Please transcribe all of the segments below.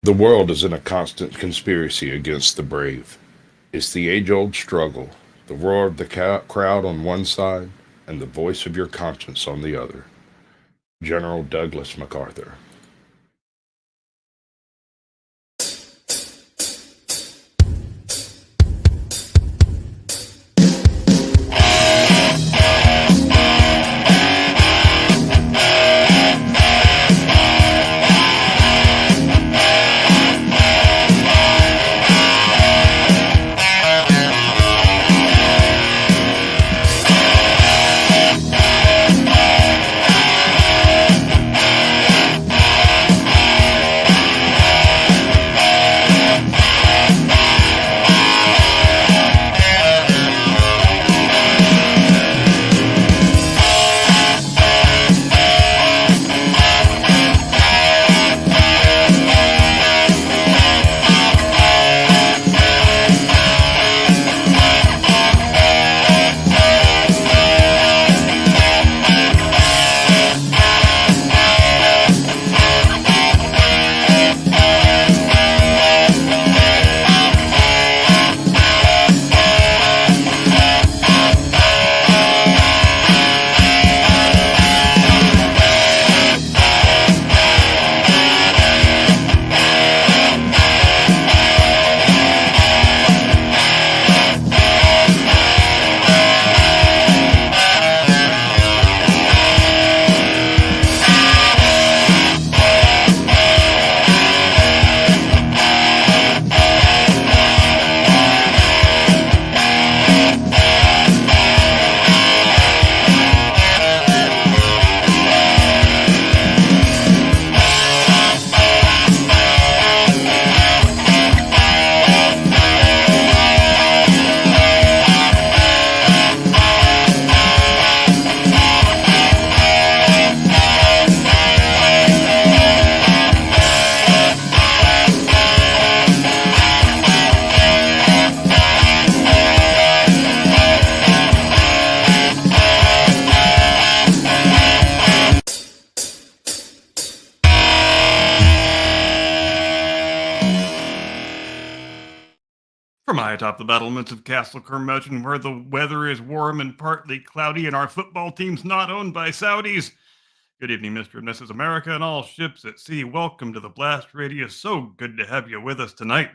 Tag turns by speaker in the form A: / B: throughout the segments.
A: The world is in a constant conspiracy against the brave. It's the age-old struggle, the roar of the crowd on one side and the voice of your conscience on the other. General Douglas MacArthur.
B: From high atop the battlements of Castle Curmudgeon, where the weather is warm and partly cloudy and our football team's not owned by Saudis. Good evening, Mr. and Mrs. America and all ships at sea. Welcome to the Blast Radius. So good to have you with us tonight.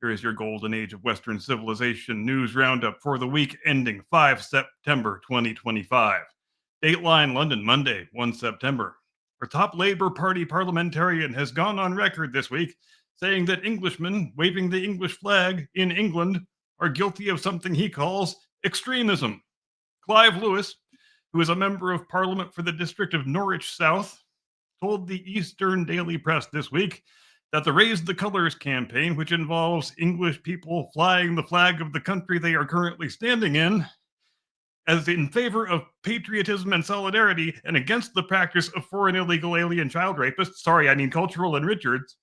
B: Here is your golden age of Western civilization news roundup for the week ending 5 September 2025. Dateline London, Monday, 1 September. Our top Labour Party parliamentarian has gone on record this week saying that Englishmen waving the English flag in England are guilty of something he calls extremism. Clive Lewis, who is a member of Parliament for the district of Norwich South, told the Eastern Daily Press this week that the Raise the Colours campaign, which involves English people flying the flag of the country they are currently standing in, as in favor of patriotism and solidarity and against the practice of foreign illegal alien child rapists, cultural enrichers,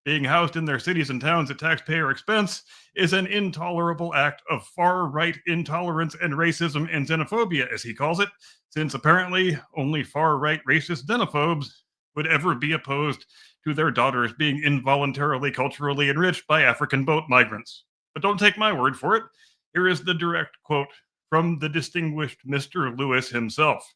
B: being housed in their cities and towns at taxpayer expense, is an intolerable act of far-right intolerance and racism and xenophobia, as he calls it, since apparently only far-right racist xenophobes would ever be opposed to their daughters being involuntarily culturally enriched by African boat migrants. But don't take my word for it. Here is the direct quote from the distinguished Mr. Lewis himself.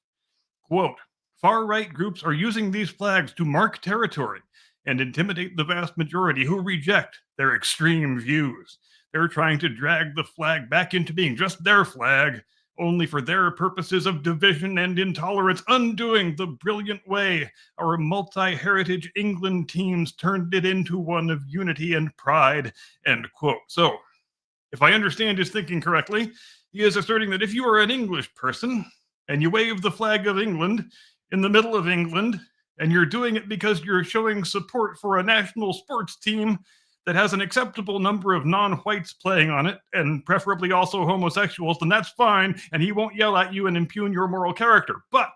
B: Quote, "Far-right groups are using these flags to mark territory and intimidate the vast majority who reject their extreme views. They're trying to drag the flag back into being just their flag, only for their purposes of division and intolerance, undoing the brilliant way our multi-heritage England teams turned it into one of unity and pride," end quote. So, if I understand his thinking correctly, he is asserting that if you are an English person and you wave the flag of England in the middle of England, and you're doing it because you're showing support for a national sports team that has an acceptable number of non-whites playing on it, and preferably also homosexuals, then that's fine, and he won't yell at you and impugn your moral character. But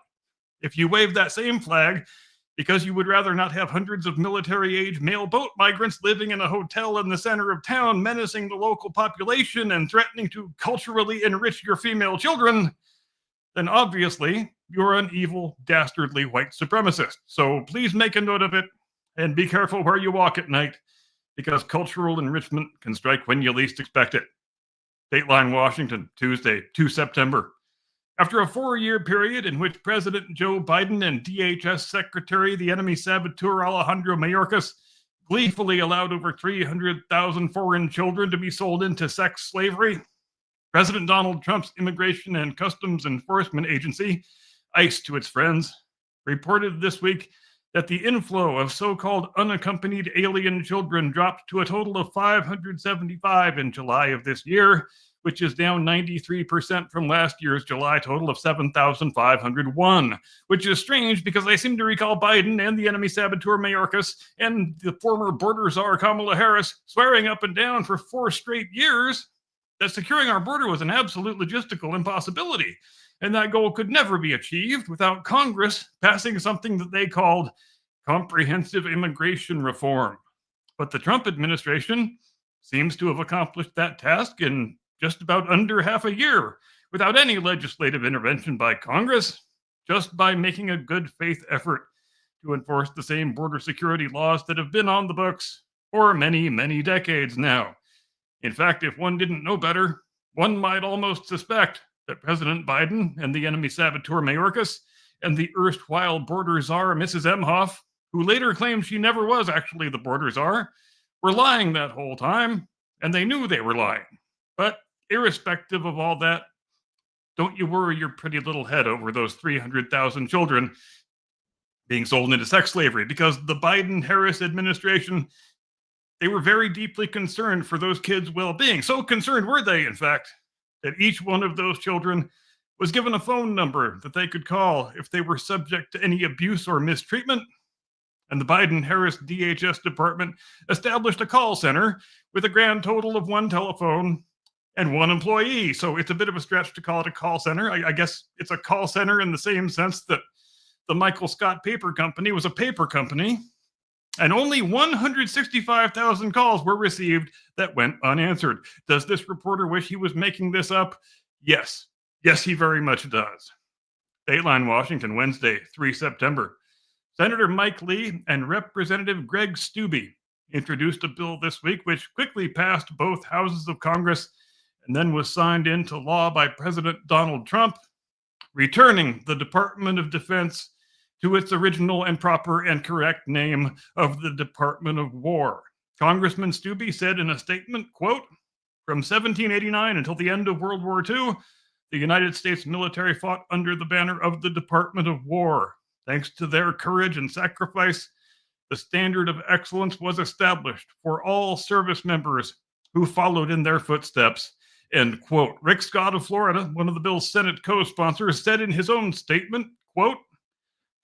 B: if you wave that same flag because you would rather not have hundreds of military-age male boat migrants living in a hotel in the center of town, menacing the local population and threatening to culturally enrich your female children, then obviously you're an evil, dastardly white supremacist. So please make a note of it. And be careful where you walk at night, because cultural enrichment can strike when you least expect it. Dateline Washington, Tuesday, 2 September. After a 4-year period in which President Joe Biden and DHS Secretary, the enemy saboteur Alejandro Mayorkas, gleefully allowed over 300,000 foreign children to be sold into sex slavery, President Donald Trump's Immigration and Customs Enforcement Agency, ICE to its friends, reported this week that the inflow of so-called unaccompanied alien children dropped to a total of 575 in July of this year, which is down 93% from last year's July total of 7,501, which is strange because I seem to recall Biden and the enemy saboteur Mayorkas and the former border czar Kamala Harris swearing up and down for 4 straight years that securing our border was an absolute logistical impossibility, and that goal could never be achieved without Congress passing something that they called comprehensive immigration reform. But the Trump administration seems to have accomplished that task in just about under half a year without any legislative intervention by Congress, just by making a good faith effort to enforce the same border security laws that have been on the books for many, many decades now. In fact, if one didn't know better, one might almost suspect that President Biden and the enemy saboteur Mayorkas and the erstwhile border czar Mrs. Emhoff, who later claimed she never was actually the border czar, were lying that whole time, and they knew they were lying. But irrespective of all that, don't you worry your pretty little head over those 300,000 children being sold into sex slavery, because the Biden-Harris administration, they were very deeply concerned for those kids' well-being. So concerned were they, in fact, that each one of those children was given a phone number that they could call if they were subject to any abuse or mistreatment. And the Biden-Harris DHS department established a call center with a grand total of 1 telephone and 1 employee. So it's a bit of a stretch to call it a call center. I guess it's a call center in the same sense that the Michael Scott Paper Company was a paper company, and only 165,000 calls were received that went unanswered. Does this reporter wish he was making this up? Yes. Yes, he very much does. Dateline Washington, Wednesday, 3 September. Senator Mike Lee and Representative Greg Steube introduced a bill this week which quickly passed both houses of Congress and then was signed into law by President Donald Trump, returning the Department of Defense to its original and proper and correct name of the Department of War. Congressman Steube said in a statement, quote, "From 1789 until the end of World War II, the United States military fought under the banner of the Department of War. Thanks to their courage and sacrifice, the standard of excellence was established for all service members who followed in their footsteps." End quote. Rick Scott of Florida, one of the bill's Senate co-sponsors, said in his own statement, quote,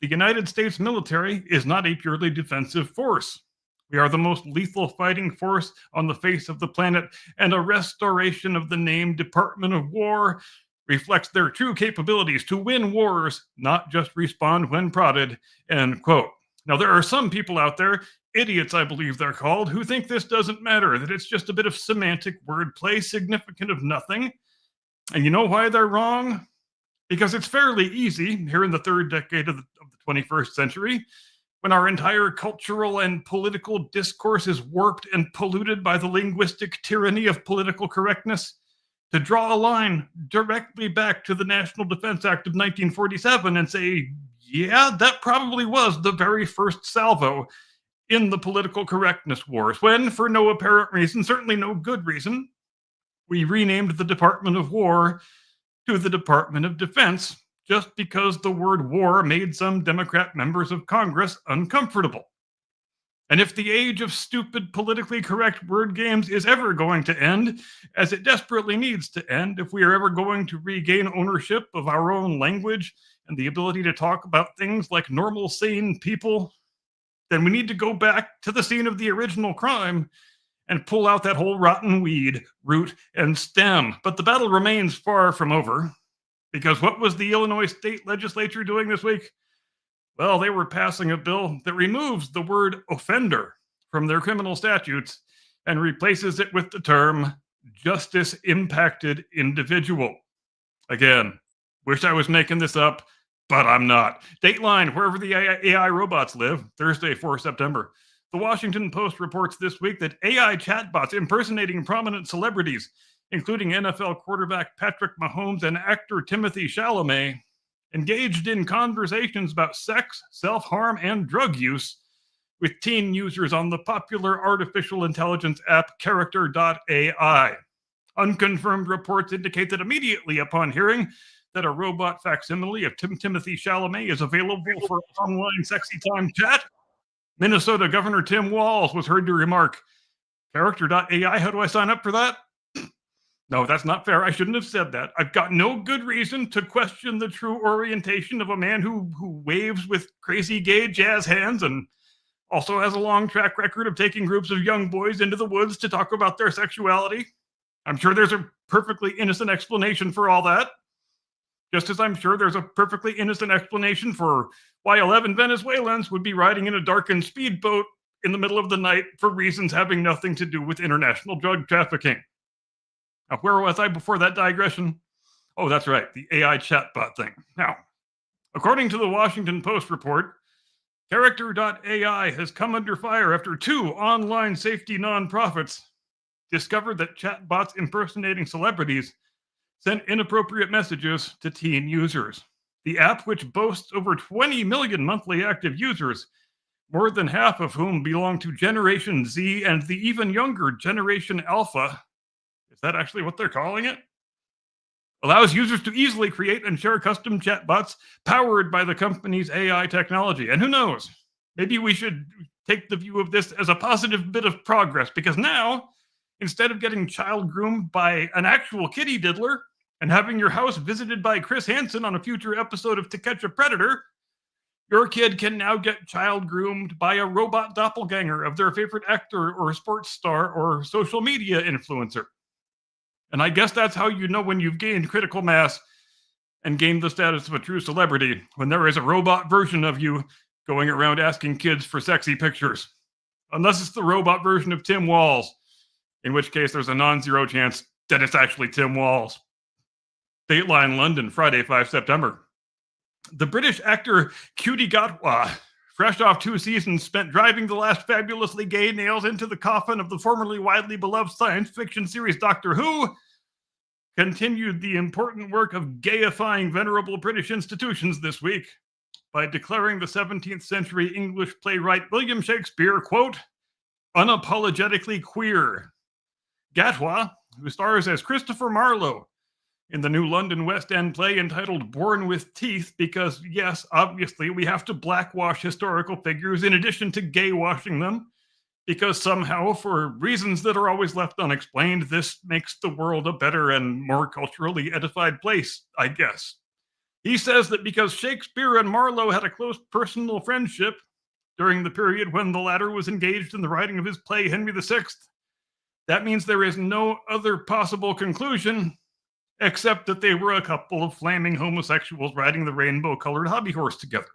B: "The United States military is not a purely defensive force. We are the most lethal fighting force on the face of the planet, and a restoration of the name Department of War reflects their true capabilities to win wars, not just respond when prodded." End quote. Now, there are some people out there, idiots I believe they're called, who think this doesn't matter, that it's just a bit of semantic wordplay, significant of nothing. And you know why they're wrong? Because it's fairly easy here in the 3rd decade of the 21st century, when our entire cultural and political discourse is warped and polluted by the linguistic tyranny of political correctness, to draw a line directly back to the National Defense Act of 1947 and say, yeah, that probably was the very first salvo in the political correctness wars, when, for no apparent reason, certainly no good reason, we renamed the Department of War to the Department of Defense, just because the word war made some Democrat members of Congress uncomfortable. And if the age of stupid, politically correct word games is ever going to end, as it desperately needs to end, if we are ever going to regain ownership of our own language and the ability to talk about things like normal, sane people, then we need to go back to the scene of the original crime and pull out that whole rotten weed, root, and stem. But the battle remains far from over, because what was the Illinois state legislature doing this week? Well, they were passing a bill that removes the word offender from their criminal statutes and replaces it with the term justice-impacted individual. Again, wish I was making this up. but I'm not. Dateline, wherever the AI robots live, Thursday, 4 September. The Washington Post reports this week that AI chatbots impersonating prominent celebrities, including NFL quarterback Patrick Mahomes and actor Timothy Chalamet, engaged in conversations about sex, self-harm, and drug use with teen users on the popular artificial intelligence app Character.ai. Unconfirmed reports indicate that immediately upon hearing that a robot facsimile of Timothy Chalamet is available for online sexy time chat, Minnesota Governor Tim Walz was heard to remark, Character.ai, how do I sign up for that? No, that's not fair. I shouldn't have said that. I've got no good reason to question the true orientation of a man who waves with crazy gay jazz hands and also has a long track record of taking groups of young boys into the woods to talk about their sexuality. I'm sure there's a perfectly innocent explanation for all that. Just as I'm sure there's a perfectly innocent explanation for why 11 Venezuelans would be riding in a darkened speedboat in the middle of the night for reasons having nothing to do with international drug trafficking. Now, where was I before that digression? Oh, that's right, the AI chatbot thing. Now, according to the Washington Post report, Character.ai has come under fire after 2 online safety nonprofits discovered that chatbots impersonating celebrities sent inappropriate messages to teen users. The app, which boasts over 20 million monthly active users, more than half of whom belong to Generation Z and the even younger Generation Alpha, is that actually what they're calling it? Allows users to easily create and share custom chatbots powered by the company's AI technology. And who knows, maybe we should take the view of this as a positive bit of progress, because now, instead of getting child groomed by an actual kitty diddler and having your house visited by Chris Hansen on a future episode of To Catch a Predator, your kid can now get child groomed by a robot doppelganger of their favorite actor or sports star or social media influencer. And I guess that's how you know when you've gained critical mass and gained the status of a true celebrity, when there is a robot version of you going around asking kids for sexy pictures. Unless it's the robot version of Tim Walz, in which case there's a non-zero chance that it's actually Tim Walz. Dateline London, Friday, 5 September. The British actor Cutie Gatwa, fresh off 2 seasons spent driving the last fabulously gay nails into the coffin of the formerly widely beloved science fiction series Doctor Who, continued the important work of gayifying venerable British institutions this week by declaring the 17th century English playwright William Shakespeare, quote, unapologetically queer. Gatwa, who stars as Christopher Marlowe in the new London West End play entitled Born with Teeth, because, yes, obviously we have to blackwash historical figures in addition to gay-washing them, because somehow, for reasons that are always left unexplained, this makes the world a better and more culturally edified place, I guess. He says that because Shakespeare and Marlowe had a close personal friendship during the period when the latter was engaged in the writing of his play Henry VI, that means there is no other possible conclusion except that they were a couple of flaming homosexuals riding the rainbow-colored hobby horse together.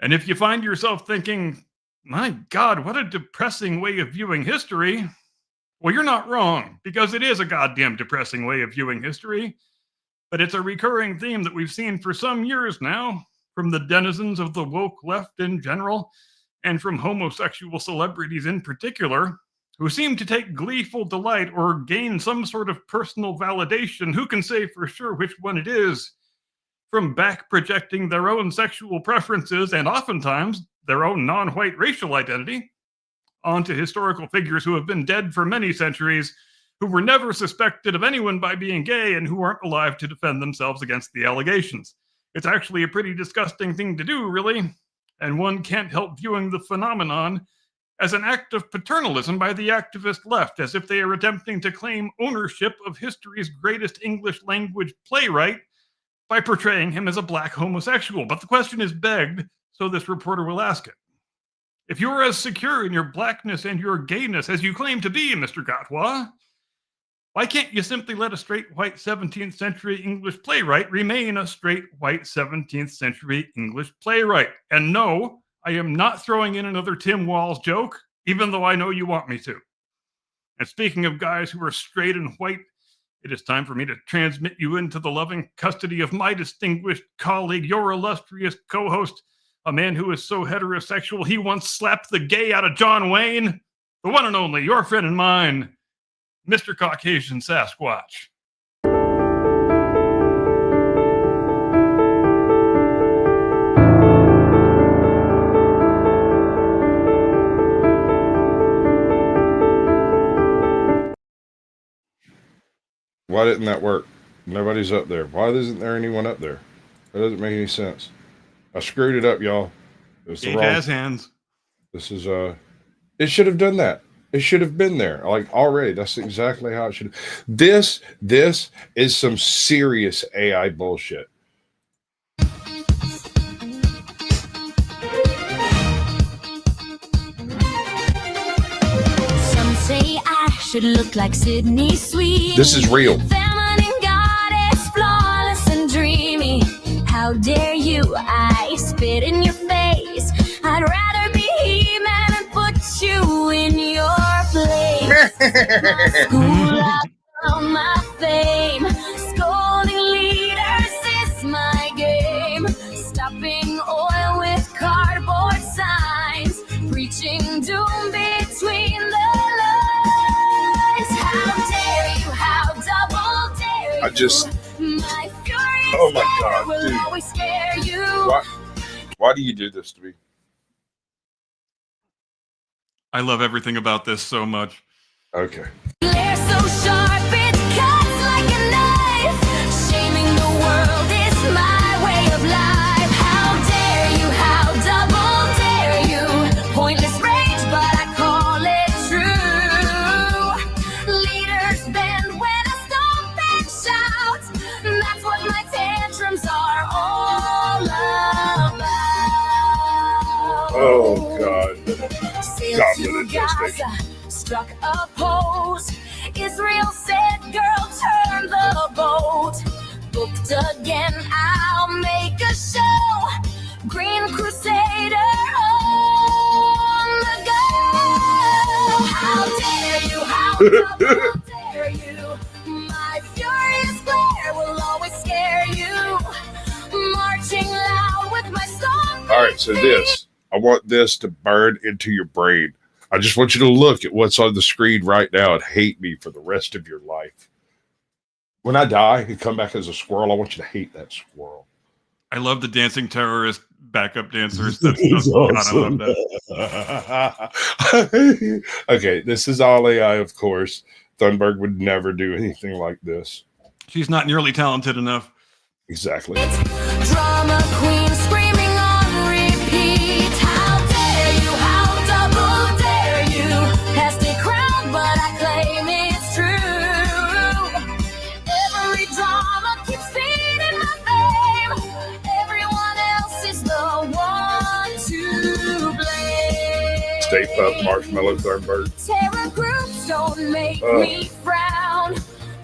B: And if you find yourself thinking, my God, what a depressing way of viewing history, well, you're not wrong, because it is a goddamn depressing way of viewing history, but it's a recurring theme that we've seen for some years now, from the denizens of the woke left in general, and from homosexual celebrities in particular, who seem to take gleeful delight or gain some sort of personal validation, who can say for sure which one it is, from back projecting their own sexual preferences and oftentimes their own non-white racial identity onto historical figures who have been dead for many centuries, who were never suspected of anyone by being gay and who aren't alive to defend themselves against the allegations. It's actually a pretty disgusting thing to do, really, and one can't help viewing the phenomenon as an act of paternalism by the activist left, as if they are attempting to claim ownership of history's greatest English language playwright by portraying him as a black homosexual. But the question is begged, so this reporter will ask it. If you're as secure in your blackness and your gayness as you claim to be, Mr. Gatwa, why can't you simply let a straight white 17th century English playwright remain a straight white 17th century English playwright? And no, I am not throwing in another Tim Walz joke, even though I know you want me to. And speaking of guys who are straight and white It is time for me to transmit you into the loving custody of my distinguished colleague, your illustrious co-host, a man who is so heterosexual he once slapped the gay out of John Wayne, the one and only, your friend and mine, Mr. Caucasian Sasquatch.
A: Why didn't that work? Nobody's up there. Why isn't there anyone up there? That doesn't make any sense. I screwed it up, y'all. It was the wrong.
B: Jazz hands.
A: This is it should have done that. It should have been there. Like already. That's exactly how it should have. This is some serious AI bullshit.
C: Some say I should look like Sydney Sweet.
A: This is real.
C: Feminine goddess, flawless and dreamy. How dare you? I spit in your face. I'd rather be He-Man and put you in your place. My school on my fame. Scolding leaders is my game. Stopping oil with cardboard signs. Preaching doom between the lines. How dare you? How double dare you?
A: I just.
C: My furious
A: Oh my God,
C: will
A: dude.
C: always scare you.
A: Why do you do this to me?
B: I love everything about this so much.
A: Okay.
C: Glare so sharp it cuts like a knife. Shaming the world is my way of life. How dare you? How double dare you? Pointless rage, but I call it true. Leaders bend when I stomp and shout. That's what my tantrums are all about.
A: Oh God.
C: Sailed to Gaza, struck a pose. Israel said, girl, turn the boat. Booked again, I'll make a show. Green Crusader on the go. How dare you? How double dare you? My furious glare will always scare you. Marching loud with my song.
A: All right, so this. I want this to burn into your brain. I just want you to look at what's on the screen right now and hate me for the rest of your life. When I die and come back as a squirrel, I want you to hate that squirrel.
B: I love the dancing terrorist backup dancers. That's
A: Awesome.
B: God, I love that.
A: Okay, this is all AI, of course. Thunberg would never do anything like this.
B: She's not nearly talented enough.
A: Exactly.
C: Drama queen screaming on repeat. How dare you? How double dare you? Past a crown, but I claim it's true. Every drama keeps feeding my fame. Everyone else is the one to blame.
A: Stay puft, Marshmallow Thunberg.
C: Terror groups don't make me frown.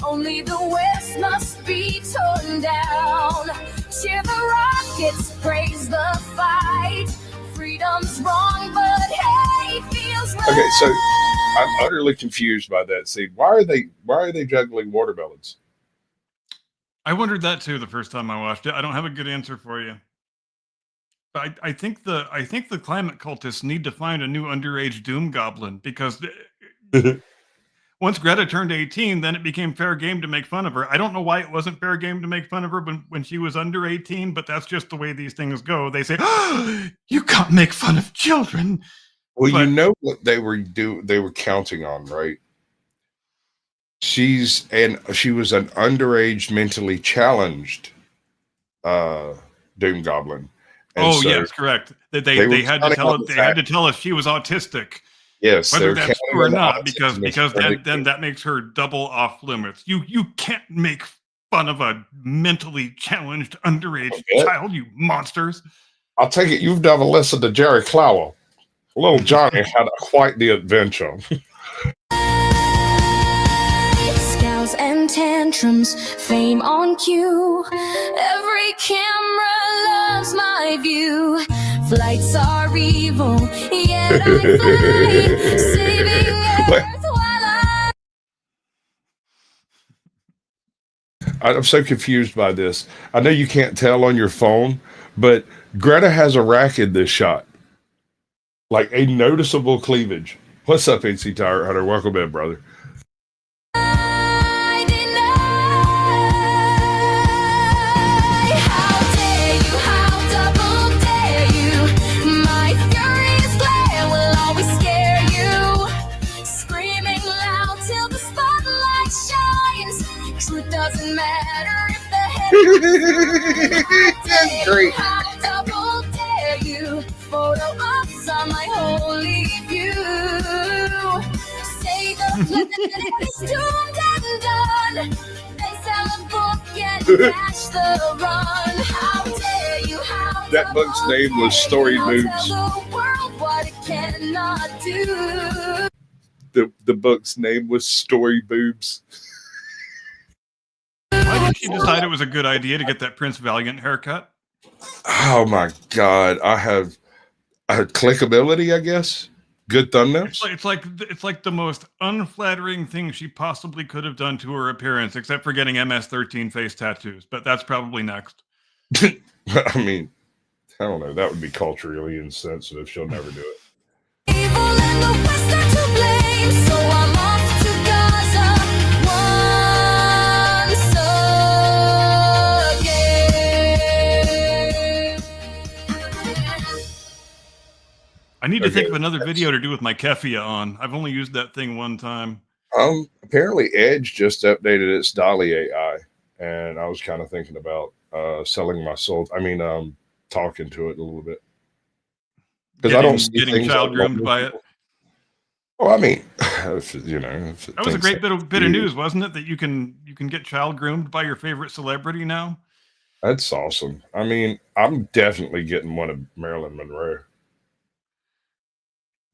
C: Only the West must be torn down. Cheer the rockets, praise the fight. Freedom's wrong, but hate feels right.
A: Okay, so I'm utterly confused by that scene. Why are they juggling watermelons?
B: I wondered that too the first time I watched it. I don't have a good answer for you. But I think the climate cultists need to find a new underage doom goblin because once Greta turned 18, then it became fair game to make fun of her. I don't know why it wasn't fair game to make fun of her when she was under 18, but that's just the way these things go. They say, oh, you can't make fun of children.
A: Well,
B: But-
A: you know what they were counting on, right? She was an underage, mentally challenged Doom Goblin. And so
B: yes, correct. That they
A: were
B: had to
A: counting on the
B: had to tell us she was autistic.
A: yes, they
B: Whether
A: were
B: that's
A: counting
B: true or
A: on the
B: not,
A: autism
B: because
A: as
B: then that makes her double off limits. You can't make fun of a mentally challenged underage
A: Okay.
B: child, you monsters.
A: I'll take it you've never listened to Jerry Clowell. Little Johnny had quite the adventure.
C: Scowls and tantrums, fame on cue. Every camera loves my view. Flights are evil, yet I fly, saving Earth while I.
A: I'm so confused by this. I know you can't tell on your phone, but Greta has a rack in this shot. Like a noticeable cleavage. What's up, SATIRE Hunter? Welcome in, brother.
C: I deny. How dare you, how double dare you. My furious glare will always scare you. Screaming loud till the spotlight shines. Truth doesn't matter if the head.
A: That's great.
C: How double dare you. Photo ops on my holy view. Say the planet is doomed and done. They sell a book and cash the run. How dare you, how
A: That book's name was Story
C: I'll
A: Boobs.
C: tell the world what it cannot do.
A: The book's name was Story Boobs.
B: Why did she decide it was a good idea to get that Prince Valiant haircut?
A: Oh my God. I have clickability, I guess. Good thumbnails.
B: It's like the most unflattering thing she possibly could have done to her appearance, except for getting MS-13 face tattoos. But that's probably next.
A: I mean, I don't know. That would be culturally insensitive. She'll never do it.
C: Evil and the West are to blame, so I'm off to Gaza once again.
B: I need to think of
A: Okay,
B: another video to do with my Keffia on. I've only used that thing one time.
A: Apparently Edge just updated its Dolly AI, and I was kind of thinking about selling my soul. I mean, talking to it a little bit. Because I don't see
B: Getting
A: things
B: child
A: like
B: groomed
A: that.
B: by it.
A: Well, I mean, you know,
B: That was a great bit of news, wasn't it? That you can get child groomed by your favorite celebrity now.
A: That's awesome. I mean, I'm definitely getting one of Marilyn Monroe.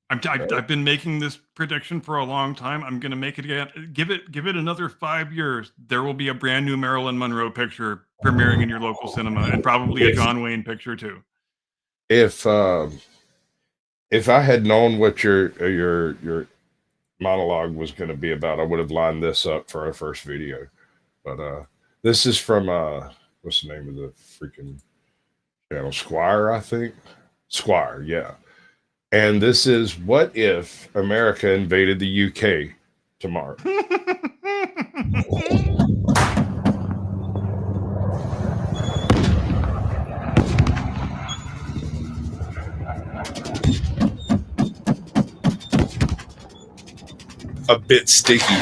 B: I've been making this prediction for a long time. I'm going to make it again. Give it another 5 years. There will be a brand new Marilyn Monroe picture premiering in your local cinema, and probably a John Wayne picture too.
A: If I had known what your monologue was going to be about, I would have lined this up for our first video. But this is from what's the name of the freaking channel? Squire, I think. Squire, yeah. And this is what if America invaded the UK tomorrow? A bit sticky.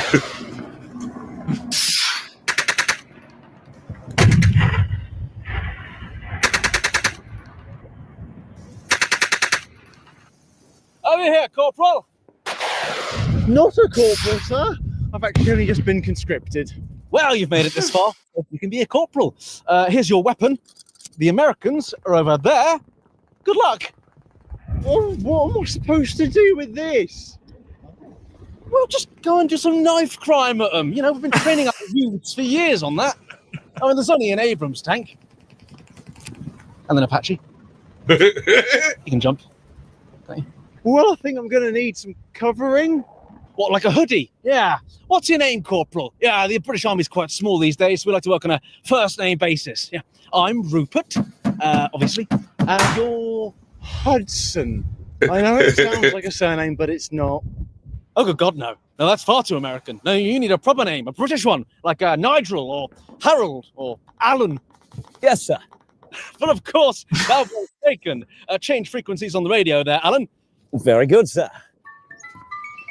D: Over here, Corporal. Not a corporal, sir. I've actually only just been conscripted. Well, you've made it this far. You can be a corporal. Here's your weapon. The Americans are over there. Good luck. What am I supposed to do with this? Well, just go and do some knife crime at them. You know, we've been training up youths for years on that. I mean, there's only an Abrams tank. And then Apache. You can jump. Okay. Well, I think I'm going to need some covering. What, like a hoodie? Yeah. What's your name, Corporal? Yeah, the British Army's quite small these days, so we like to work on a first name basis. Yeah. I'm Rupert, obviously. And you're Hudson. I know it sounds like a surname, but it's not. Oh, good God, no. No, that's far too American. No, you need a proper name, a British one, like Nigel or Harold or Alan. Yes, sir. But of course, that was taken. Change frequencies on the radio there, Alan.
E: Very good, sir.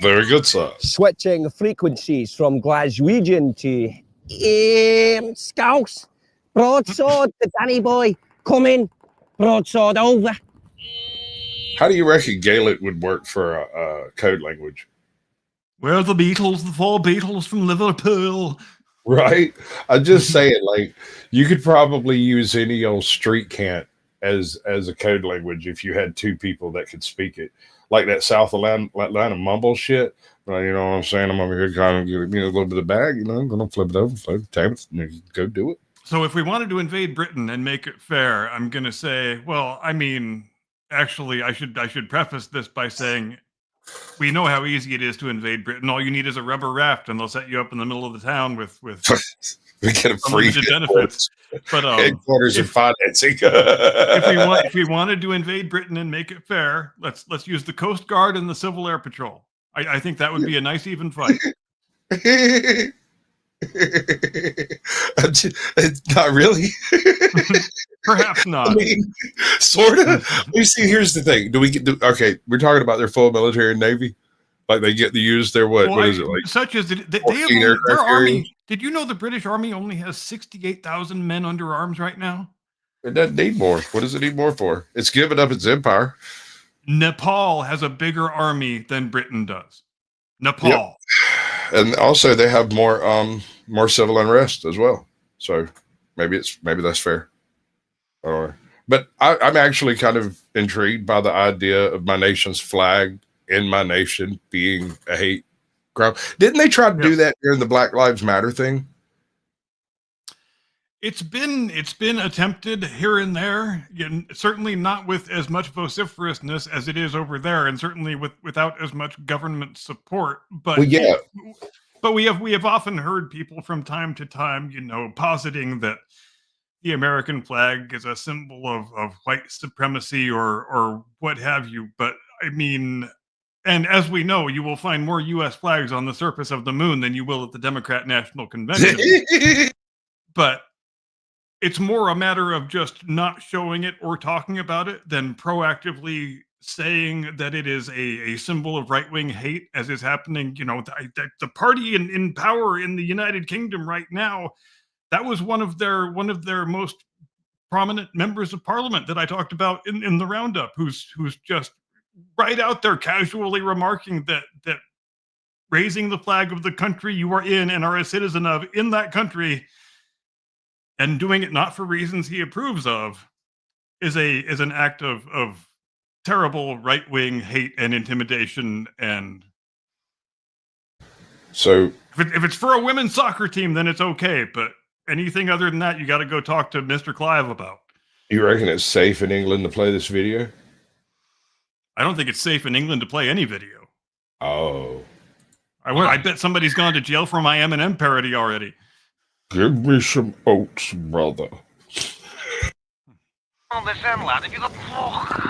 A: Very good, sir.
E: Switching frequencies from Glaswegian to Scouse. Broadsword, the Danny boy. Come in. Broadsword over.
A: How do you reckon Gaelic would work for a code language?
B: We're the Beatles, the four Beatles from Liverpool.
A: Right? I'm just saying, like, you could probably use any old street cant as a code language if you had two people that could speak it. Like that South Atlanta mumble shit. Well, you know what I'm saying? I'm over here kind of giving a little bit of bag, you know, I'm going to flip it over, flip it, tap it, and go do it.
B: So if we wanted to invade Britain and make it fair, I'm going to say, well, I mean, actually, I should preface this by saying we know how easy it is to invade Britain. All you need is a rubber raft, and they'll set you up in the middle of the town with
A: We get a free
B: unlimited benefits. But
A: headquarters and financing.
B: if we wanted to invade Britain and make it fair, let's use the Coast Guard and the Civil Air Patrol. I think that would be a nice even fight.
A: Not really.
B: Perhaps not.
A: I mean, sort of. You see, here's the thing. Okay, we're talking about their full military and navy. Like they get to use their what is it like?
B: Such as they have their army. Did you know the British Army only has 68,000 men under arms right now?
A: It doesn't need more. What does it need more for? It's given up its empire.
B: Nepal has a bigger army than Britain does. Nepal.
A: Yep. And also they have more civil unrest as well. So maybe that's fair. But I'm actually kind of intrigued by the idea of my nation's flag in my nation being a hate crime. Didn't they try to do that during the Black Lives Matter thing?
B: It's been attempted here and there, certainly not with as much vociferousness as it is over there, and certainly without as much government support. But but we have often heard people from time to time, positing that the American flag is a symbol of white supremacy or what have you. But I mean, and as we know, you will find more U.S. flags on the surface of the moon than you will at the Democrat National Convention. But it's more a matter of just not showing it or talking about it than proactively saying that it is a symbol of right-wing hate, as is happening. The party in power in the United Kingdom right now, that was one of their most prominent members of parliament that I talked about in the roundup, who's just right out there casually remarking that raising the flag of the country you are in and are a citizen of in that country, and doing it not for reasons he approves of, is an act of terrible right-wing hate and intimidation. And
A: so
B: if it's for a women's soccer team, then it's okay. But anything other than that, you got to go talk to Mr. Clive about.
A: You reckon it's safe in England to play this video?
B: I don't think it's safe in England to play any video.
A: Oh.
B: I bet somebody's gone to jail for my M&M parody already.
A: Give me some oats, brother.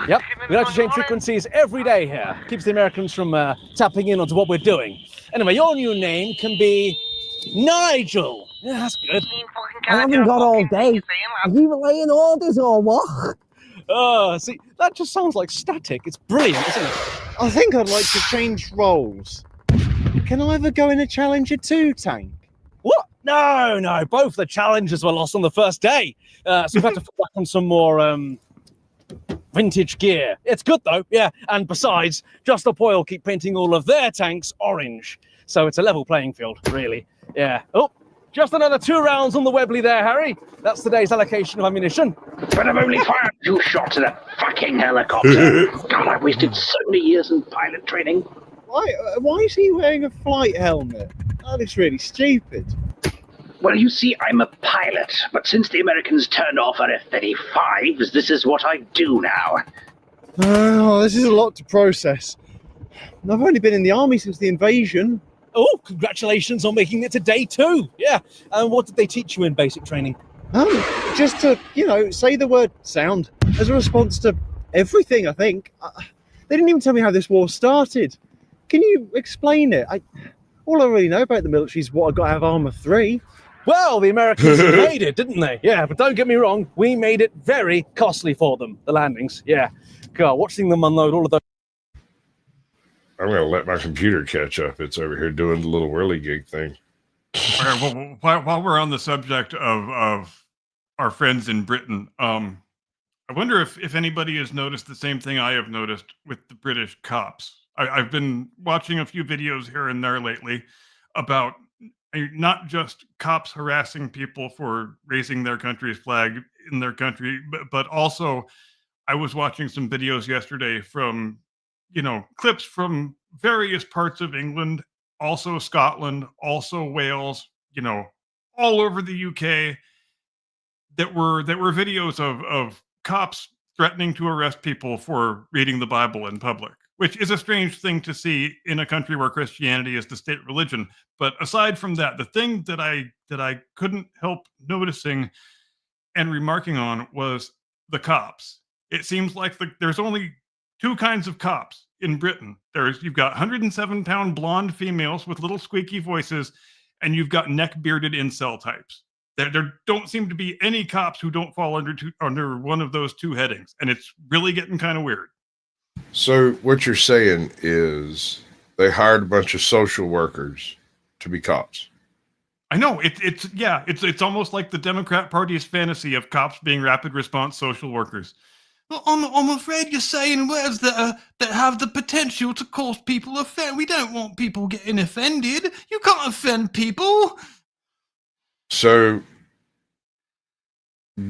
D: Yep, we like to change frequencies every day here. Keeps the Americans from tapping in onto what we're doing. Anyway, your new name can be Nigel. Yeah, that's good.
E: I haven't got all day. Are you relaying orders or what?
D: Oh, see, that just sounds like static. It's brilliant, isn't it?
F: I think I'd like to change roles. Can I ever go in a Challenger 2 tank?
D: What? No. Both the challenges were lost on the first day. So we've had to fall back on some more vintage gear. It's good though, yeah. And besides, Just Stop Oil keep painting all of their tanks orange. So it's a level playing field, really. Yeah. Oh, just another 2 rounds on the Webley there, Harry. That's today's allocation of ammunition.
G: But I've only fired 2 shots at a fucking helicopter. God, I wasted so many years in pilot training.
F: Why is he wearing a flight helmet? That is really stupid.
G: Well, you see, I'm a pilot, but since the Americans turned off our F-35s, this is what I do now.
F: Oh, this is a lot to process. I've only been in the army since the invasion.
D: Oh, congratulations on making it to day 2. Yeah. And what did they teach you in basic training?
F: Just to, say the word sound as a response to everything, I think. They didn't even tell me how this war started. Can you explain it? All I really know about the military is what I got out of Armour 3.
D: Well, the Americans made it, didn't they? Yeah, but don't get me wrong, we made it very costly for them, the landings. Yeah. God, watching them unload all of those.
A: I'm going to let my computer catch up. It's over here doing the little whirligig thing.
B: All right, well, while we're on the subject of our friends in Britain, I wonder if anybody has noticed the same thing I have noticed with the British cops. I've been watching a few videos here and there lately about not just cops harassing people for raising their country's flag in their country, but also I was watching some videos yesterday from, clips from various parts of England, also Scotland, also Wales, all over the UK, that were videos of cops threatening to arrest people for reading the Bible in public. which is a strange thing to see in a country where Christianity is the state religion. But aside from that, the thing that I couldn't help noticing and remarking on was the cops. It seems like there's only two kinds of cops in Britain. You've got 107-pound blonde females with little squeaky voices, and you've got neck-bearded incel types. There don't seem to be any cops who don't fall under one of those two headings, and it's really getting kind of weird.
A: So what you're saying is they hired a bunch of social workers to be cops.
B: I know it's almost like the Democrat Party's fantasy of cops being rapid response social workers. Well, I'm afraid you're saying words that have the potential to cause people offend. We don't want people getting offended. You can't offend people.
A: So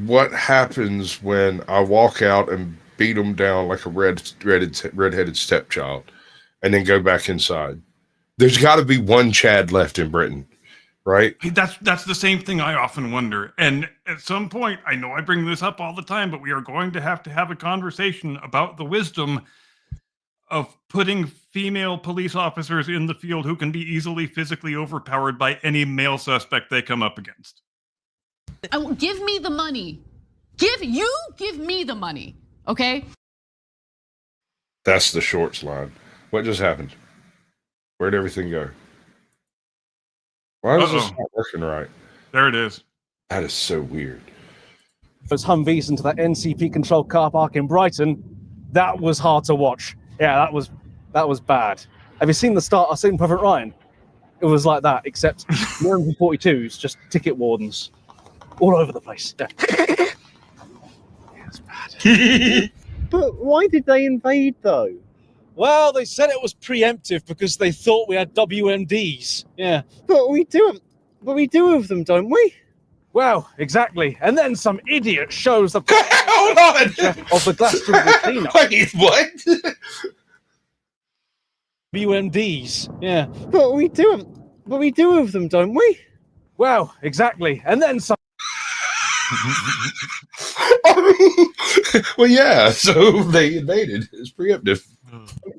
A: what happens when I walk out and beat them down like a redheaded stepchild and then go back inside? There's got to be one Chad left in Britain, right?
B: That's the same thing I often wonder. And at some point, I know I bring this up all the time, but we are going to have a conversation about the wisdom of putting female police officers in the field who can be easily physically overpowered by any male suspect they come up against.
H: Give me the money. Give me the money, okay?
A: That's the shorts line. What just happened? Where'd everything go? Why is this not working right?
B: There it is.
A: That is so weird.
D: Those Humvees into that NCP-controlled car park in Brighton, that was hard to watch. Yeah, that was bad. Have you seen the start of Saving Private Ryan? It was like that, except more than 42s, just ticket wardens all over the place. Yeah. That's bad.
F: But why did they invade, though?
D: Well, they said it was preemptive because they thought we had WMDs. Yeah.
F: But we do have them, don't we?
D: Well, exactly. And then some idiot shows the
A: Hold on!
D: of the Glastonbury cleanup.
A: Wait, what?
D: WMDs. Yeah.
F: But we do have them, don't we?
D: Well, exactly. And then some
A: I mean, well, yeah, so they invaded. It's preemptive.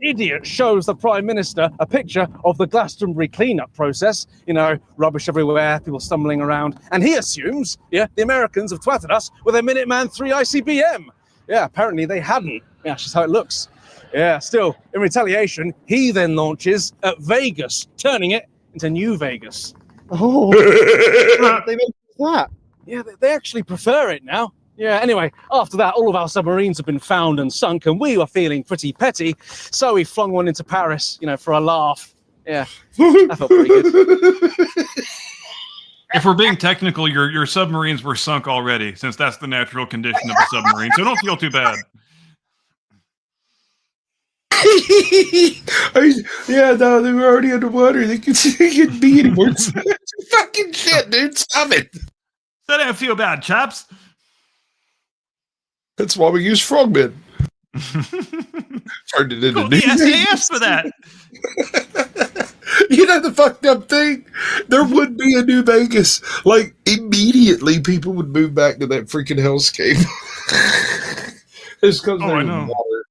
D: idiot shows the Prime Minister a picture of the Glastonbury cleanup process. You know, rubbish everywhere, people stumbling around. And he assumes, the Americans have twatted us with a Minuteman III ICBM. Yeah, apparently they hadn't. Yeah, that's just how it looks. Yeah, still, in retaliation, he then launches at Vegas, turning it into New Vegas.
F: Oh, they made that.
D: Yeah, they actually prefer it now. Yeah, anyway, after that, all of our submarines have been found and sunk, and we were feeling pretty petty, so we flung one into Paris, for a laugh. Yeah, that felt pretty good.
B: If we're being technical, your submarines were sunk already, since that's the natural condition of a submarine, so don't feel too bad.
A: Yeah, no, they were already underwater. They couldn't be anymore. Fucking shit, dude. Stop it.
B: That don't feel bad, chaps.
A: That's why we use frogmen. Turned it into
B: the SAS for that.
A: You know the fucked up thing? There would be a New Vegas. Like, immediately people would move back to that freaking hellscape. It's because
B: I know.
A: Water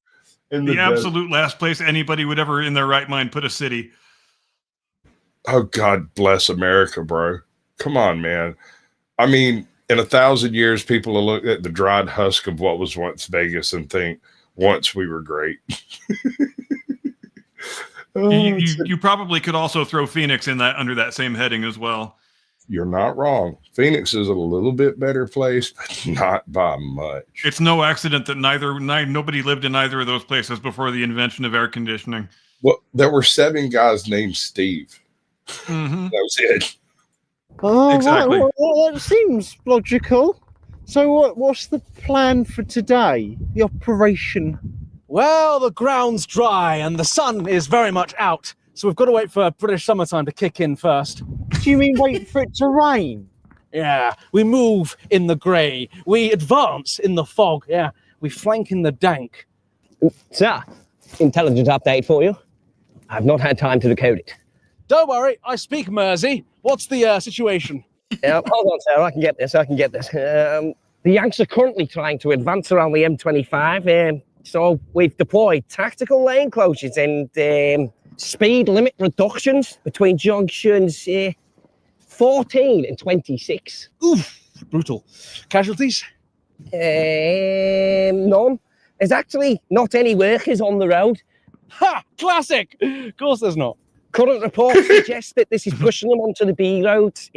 A: in
B: the absolute last place anybody would ever in their right mind put a city.
A: Oh, God bless America, bro. Come on, man. I mean, in 1,000 years, people will look at the dried husk of what was once Vegas and think, once we were great.
B: You probably could also throw Phoenix in that under that same heading as well.
A: You're not wrong. Phoenix is a little bit better place, but not by much.
B: It's no accident that nobody lived in either of those places before the invention of air conditioning.
A: Well, there were 7 guys named Steve.
B: Mm-hmm.
A: That was it.
F: Oh,
B: Exactly.
F: Right. Well, that seems logical. So what's the plan for today? The operation?
D: Well, the ground's dry and the sun is very much out, so we've got to wait for British summertime to kick in first.
F: Do you mean wait for it to rain?
D: Yeah, we move in the grey, we advance in the fog, yeah, we flank in the dank.
E: Sir, intelligence update for you. I've not had time to decode it.
D: Don't worry, I speak Mersey. What's the situation?
E: Hold on, sir, I can get this. The Yanks are currently trying to advance around the M25. So we've deployed tactical lane closures and speed limit reductions between junctions 14 and 26.
D: Oof, brutal. Casualties?
E: None. There's actually not any workers on the road.
D: Ha! Classic! Of course there's not.
E: Current reports suggest that this is pushing them onto the B roads,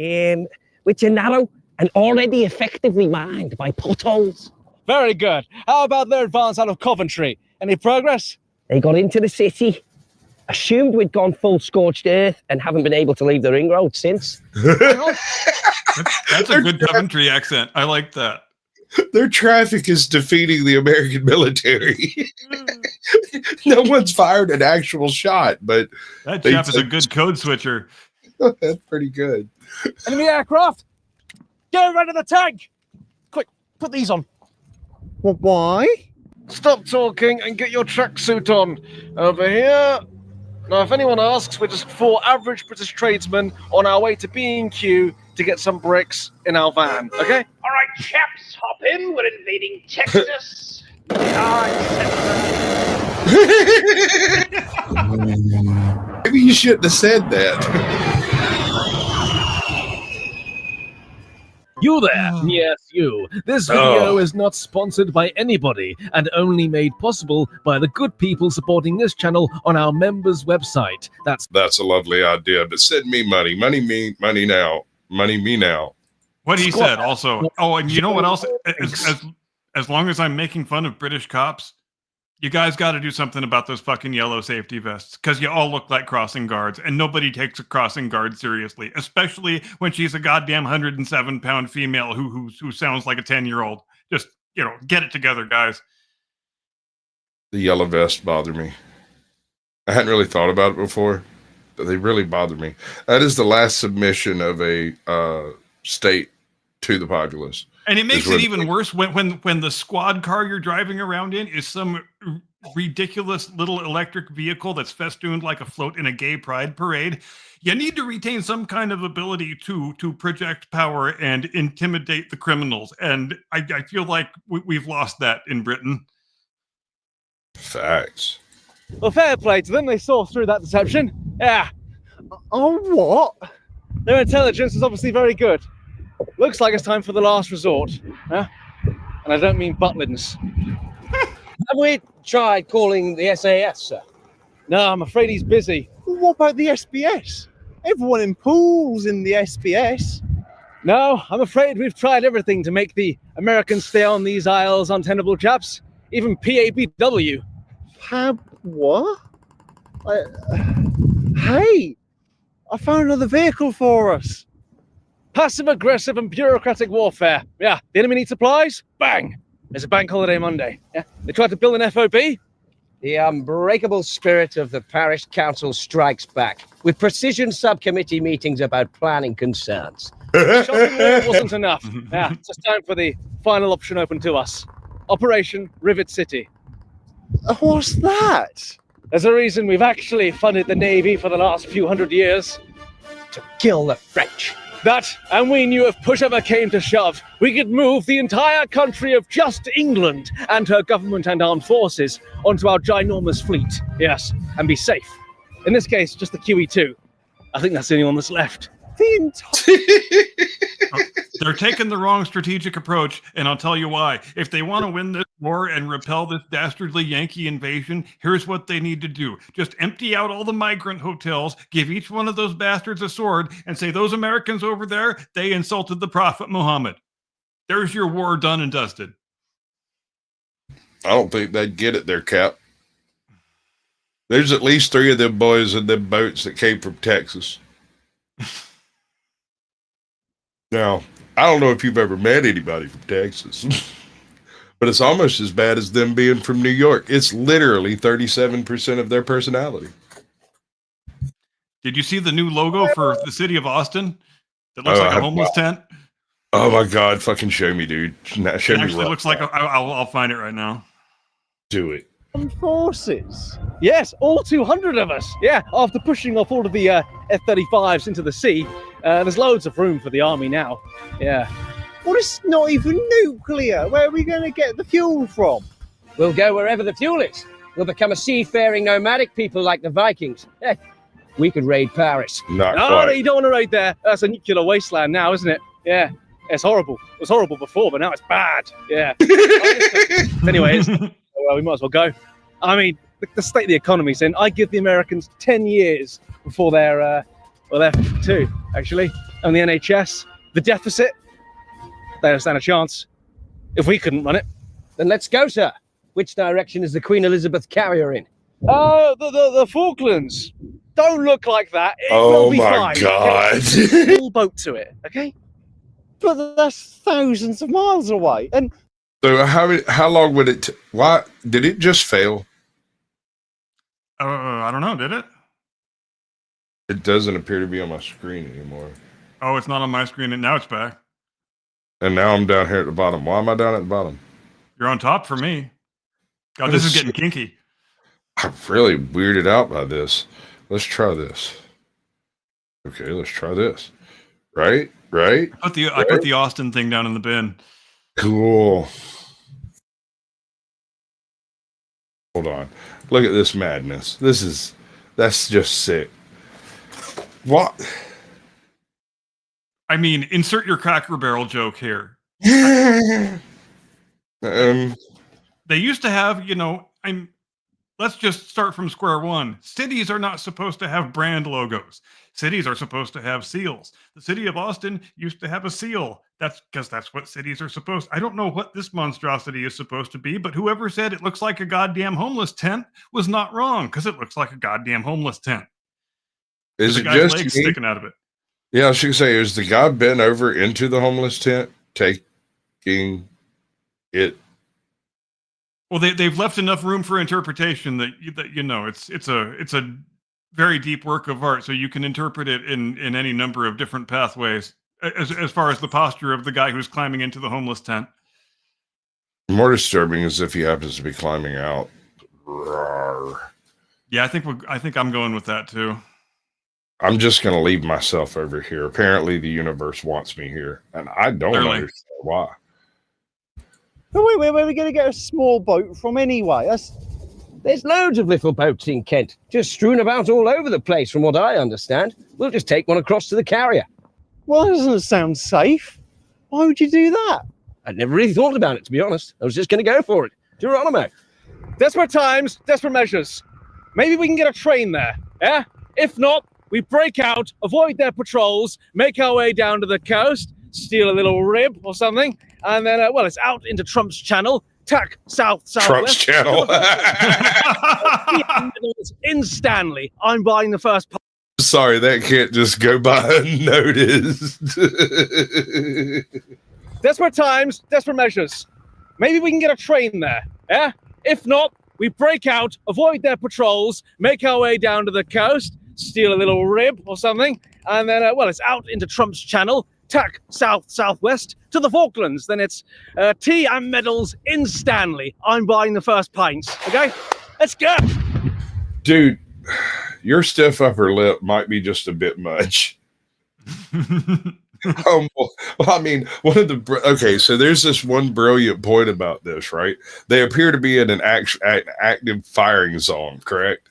E: which are narrow and already effectively mined by potholes.
D: Very good. How about their advance out of Coventry? Any progress?
E: They got into the city, assumed we'd gone full scorched earth, and haven't been able to leave the ring road since.
B: That's a good Coventry accent. I like that.
A: Their traffic is defeating the American military. No one's fired an actual shot, but
B: that chap is a good code switcher.
A: That's pretty good.
D: Enemy aircraft! Get rid of the tank! Quick, put these on.
F: Well, why?
D: Stop talking and get your tracksuit on. Over here. Now, if anyone asks, we're just 4 average British tradesmen on our way to B&Q to get some bricks in our van, okay?
G: All right, chaps, hop in. We're invading Texas.
A: Maybe you shouldn't have said that.
I: You there? Yes, you. This video is not sponsored by anybody and only made possible by the good people supporting this channel on our members' website.
A: That's a lovely idea, but send me money. Money me, money now. Money me now.
B: What he said also. Oh, and you know what else? As long as I'm making fun of British cops, you guys got to do something about those fucking yellow safety vests, because you all look like crossing guards, and nobody takes a crossing guard seriously, especially when she's a goddamn 107-pound female who sounds like a 10-year-old. Just, get it together, guys.
A: The yellow vests bother me. I hadn't really thought about it before, but they really bother me. That is the last submission of a state to the populace.
B: And it makes it even worse when the squad car you're driving around in is some ridiculous little electric vehicle that's festooned like a float in a gay pride parade. You need to retain some kind of ability to project power and intimidate the criminals. And I feel like we've lost that in Britain.
A: Facts.
D: Well, fair play to them. They saw through that deception. Yeah.
F: Oh, what?
D: Their intelligence is obviously very good. Looks like it's time for the last resort. Huh? And I don't mean Butlins.
E: Have we tried calling the SAS, sir?
D: No, I'm afraid he's busy.
F: Well, what about the SBS? Everyone in pools in the SBS.
D: No, I'm afraid we've tried everything to make the Americans stay on these isles untenable, chaps. Even PABW.
F: What? Hey! I found another vehicle for us.
D: Passive aggressive and bureaucratic warfare. Yeah, the enemy needs supplies. Bang! There's a bank holiday Monday. Yeah, they tried to build an FOB.
E: The unbreakable spirit of the parish council strikes back, with precision subcommittee meetings about planning concerns.
D: Shopping wasn't enough. Yeah, it's just time for the final option open to us. Operation Rivet City.
F: What's that?
D: There's a reason we've actually funded the Navy for the last few hundred years.
E: To kill the French.
D: That, and we knew if push ever came to shove, we could move the entire country of just England and her government and armed forces onto our ginormous fleet. Yes, and be safe. In this case, just the QE2. I think that's the only one that's left.
B: They're taking the wrong strategic approach, and I'll tell you why. If they want to win this war and repel this dastardly Yankee invasion, here's what they need to do. Just empty out all the migrant hotels, give each one of those bastards a sword, and say, those Americans over there, they insulted the Prophet Muhammad. There's your war done and dusted.
A: I don't think they'd get it there, Cap. There's at least 3 of them boys in them boats that came from Texas. Now, I don't know if you've ever met anybody from Texas, but it's almost as bad as them being from New York. It's literally 37% of their personality.
B: Did you see the new logo for the city of Austin? That looks like a homeless tent.
A: Oh my God! Fucking show me, dude. Show me.
B: It actually looks like I'll find it right now.
A: Do it.
F: Forces.
D: Yes, all 200 of us. Yeah, after pushing off all of the F-35s into the sea, there's loads of room for the army now. Yeah.
F: Well, it's not even nuclear. Where are we going to get the fuel from?
E: We'll go wherever the fuel is. We'll become a seafaring nomadic people like the Vikings. Heck, we could raid Paris.
A: Not
D: No,
A: quite.
D: you don't want to raid there. That's a nuclear wasteland now, isn't it? Yeah. It's horrible. It was horrible before, but now it's bad. Yeah. Anyway, well, we might as well go. I mean, the state of the economy's in. I give the Americans 10 years before they're 52, actually. And the NHS, the deficit, they don't stand a chance. If we couldn't run it.
E: Then let's go, sir. Which direction is the Queen Elizabeth carrier in?
D: Oh, the Falklands. Don't look like that. It
A: Oh
D: will be
A: my
D: fine.
A: God.
D: Full boat to it, okay?
F: But that's thousands of miles away. And
A: So how long would it? Why did it just fail?
B: I don't know. Did it?
A: It doesn't appear to be on my screen anymore.
B: Oh, it's not on my screen, and now it's back.
A: And now I'm down here at the bottom. Why am I down at the bottom?
B: You're on top for me. God, this is getting kinky.
A: I'm really weirded out by this. Let's try this. Okay, let's try this. Right?
B: I put the Austin thing down in the bin.
A: Cool. Hold on. Look at this madness. That's just sick. What?
B: I mean, insert your Cracker Barrel joke here. They used to have, let's just start from square one. Cities are not supposed to have brand logos. Cities are supposed to have seals. The city of Austin used to have a seal. That's because that's what cities are supposed. I don't know what this monstrosity is supposed to be, but whoever said it looks like a goddamn homeless tent was not wrong, because it looks like a goddamn homeless tent.
A: Is
B: the
A: it
B: guy's
A: just
B: legs
A: me?
B: sticking out of it?
A: Yeah, I should say, is the guy bent over into the homeless tent taking it?
B: Well, they've left enough room for interpretation that it's a very deep work of art, so you can interpret it in any number of different pathways. As far as the posture of the guy who's climbing into the homeless tent,
A: More disturbing is if he happens to be climbing out. Rawr.
B: yeah, I think I'm going with that too.
A: I'm just going to leave myself over here. Apparently, the universe wants me here, and I don't
B: Clearly.
A: understand why.
F: but where are we going to get a small boat from anyway?
E: There's loads of little boats in Kent, just strewn about all over the place, from what I understand. We'll just take one across to the carrier.
F: Well, that doesn't sound safe. Why would you do that?
E: I'd never really thought about it, to be honest. I was just going to go for it. Geronimo.
D: Desperate times, desperate measures. Maybe we can get a train there, yeah? If not, we break out, avoid their patrols, make our way down to the coast, steal a little rib or something, and then, it's out into Trump's channel, tack southwest.
A: Trump's channel.
D: In Stanley, I'm buying the first.
A: Sorry, that can't just go by unnoticed.
D: Desperate times, desperate measures. Maybe we can get a train there, yeah? If not, we break out, avoid their patrols, make our way down to the coast, steal a little rib or something, and then, it's out into Trump's channel, tack southwest to the Falklands. Then it's tea and medals in Stanley. I'm buying the first pints, okay? Let's go!
A: Dude, your stiff upper lip might be just a bit much. Well, I mean, okay, so there's this one brilliant point about this, right? They appear to be in an active firing zone, correct?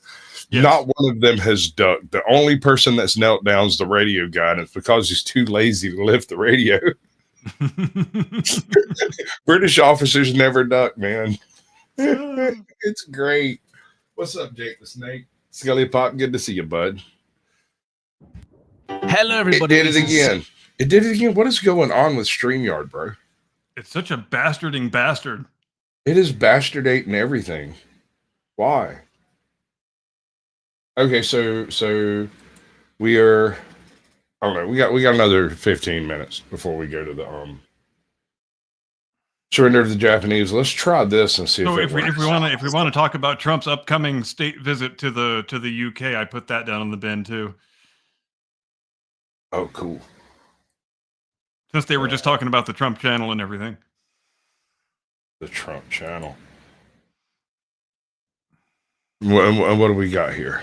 B: Yes.
A: Not one of them has ducked. The only person that's knelt down is the radio guy, and it's because he's too lazy to lift the radio. British officers never duck, man. It's great. What's up, Jake the Snake? Scully Pop, good to see you, bud.
I: Hello, everybody.
A: It did it again. It did it again. What is going on with StreamYard, bro?
B: It's such a bastarding bastard.
A: It is bastardating everything. Why? Okay, so we are. I don't know. We got another 15 minutes before we go to the surrender of the Japanese. Let's try this and see
B: So
A: if
B: we want to talk about Trump's upcoming state visit to the UK, I put that down in the bin too.
A: Oh, cool.
B: Since they were just talking about the Trump channel and everything.
A: The Trump channel. What do we got here?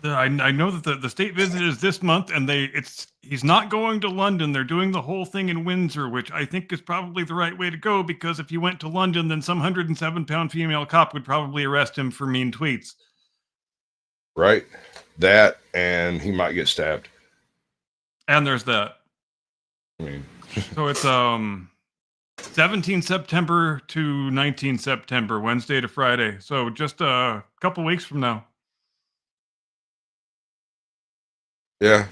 B: I know that the state visit is this month, and he's not going to London. They're doing the whole thing in Windsor, which I think is probably the right way to go, because if he went to London, then some 107-pound female cop would probably arrest him for mean tweets.
A: Right? That, and he might get stabbed.
B: And there's that.
A: I mean,
B: so it's 17 September to 19 September, Wednesday to Friday. So just a couple weeks from now.
A: yeah.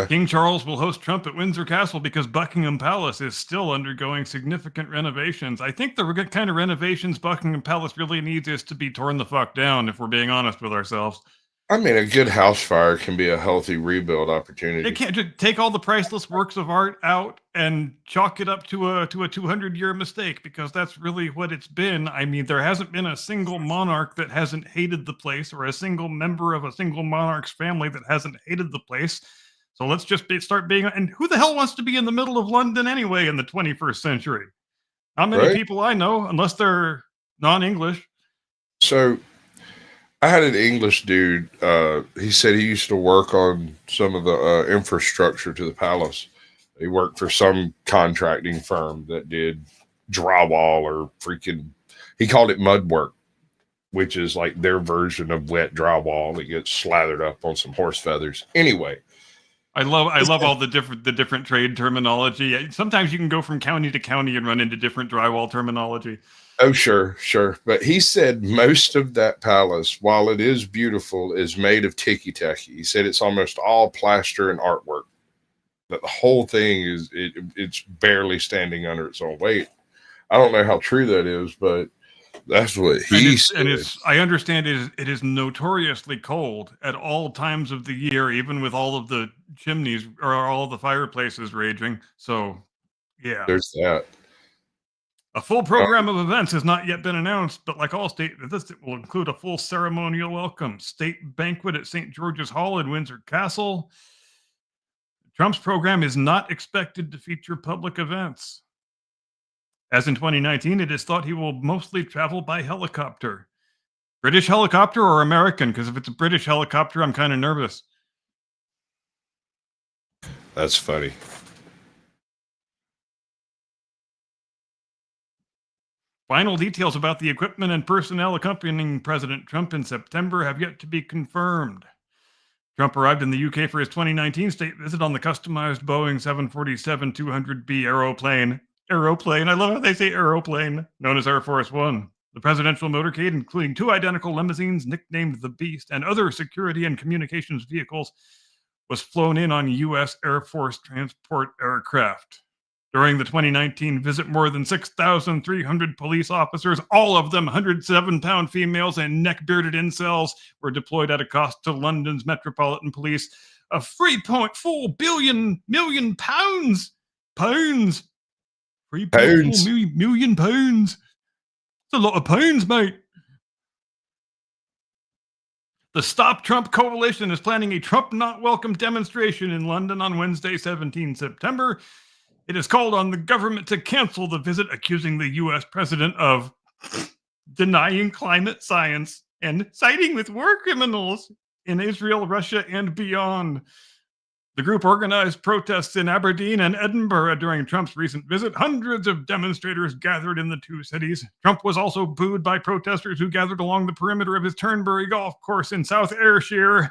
B: King Charles will host Trump at Windsor Castle because Buckingham Palace is still undergoing significant renovations. I think the kind of renovations Buckingham Palace really needs is to be torn the fuck down, if we're being honest with ourselves.
A: I mean, a good house fire can be a healthy rebuild opportunity.
B: They can't just take all the priceless works of art out and chalk it up to a 200-year mistake, because that's really what it's been. I mean, there hasn't been a single monarch that hasn't hated the place, or a single member of a single monarch's family that hasn't hated the place. So let's just start being. And who the hell wants to be in the middle of London anyway in the 21st century? Not many people I know, unless they're non-English.
A: So I had an English dude. He said he used to work on some of the infrastructure to the palace. He worked for some contracting firm that did drywall or he called it mud work, which is like their version of wet drywall. It gets slathered up on some horse feathers. Anyway.
B: I love all the different trade terminology. Sometimes you can go from county to county and run into different drywall terminology.
A: Oh, sure. But he said most of that palace, while it is beautiful, is made of ticky-tacky. He said it's almost all plaster and artwork. That the whole thing it's barely standing under its own weight. I don't know how true that is, but that's what he said.
B: And I understand it is notoriously cold at all times of the year, even with all of the chimneys or all of the fireplaces raging. So, yeah.
A: There's that.
B: A full program of events has not yet been announced, but like all state visits, it will include a full ceremonial welcome, state banquet at St. George's Hall in Windsor Castle. Trump's program is not expected to feature public events. As in 2019, it is thought he will mostly travel by helicopter. British helicopter or American? Because if it's a British helicopter, I'm kind of nervous.
A: That's funny.
B: Final details about the equipment and personnel accompanying President Trump in September have yet to be confirmed. Trump arrived in the UK for his 2019 state visit on the customized Boeing 747-200B aeroplane. I love how they say aeroplane, known as Air Force One. The presidential motorcade, including 2 identical limousines nicknamed the Beast and other security and communications vehicles, was flown in on U.S. Air Force transport aircraft. During the 2019 visit, more than 6,300 police officers, all of them 107-pound females and neck-bearded incels, were deployed at a cost to London's Metropolitan Police of 3.4 million pounds. 3.4 million pounds. That's a lot of pounds, mate. The Stop Trump Coalition is planning a Trump Not Welcome demonstration in London on Wednesday, 17 September. It has called on the government to cancel the visit, accusing the U.S. president of denying climate science and siding with war criminals in Israel, Russia, and beyond. The group organized protests in Aberdeen and Edinburgh during Trump's recent visit. Hundreds of demonstrators gathered in the 2 cities. Trump was also booed by protesters who gathered along the perimeter of his Turnberry golf course in South Ayrshire,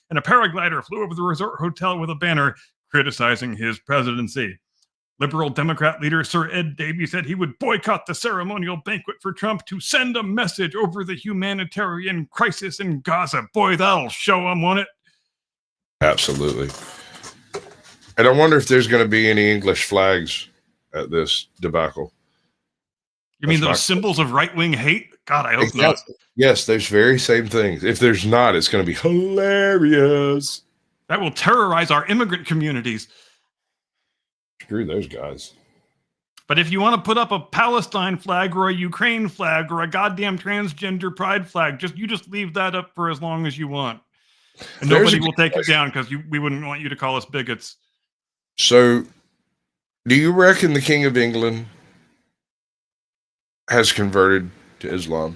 B: and a paraglider flew over the resort hotel with a banner criticizing his presidency. Liberal Democrat leader Sir Ed Davey said he would boycott the ceremonial banquet for Trump to send a message over the humanitarian crisis in Gaza. Boy, that'll show him, won't it?
A: Absolutely. And I wonder if there's going to be any English flags at this debacle.
B: You mean those symbols of right-wing hate? God, I hope not.
A: Yes, those very same things. If there's not, it's going to be hilarious.
B: That will terrorize our immigrant communities.
A: Screw those guys.
B: But if you want to put up a Palestine flag or a Ukraine flag or a goddamn transgender pride flag, you just leave that up for as long as you want. And nobody will take it down because we wouldn't want you to call us bigots.
A: So, do you reckon the King of England has converted to Islam?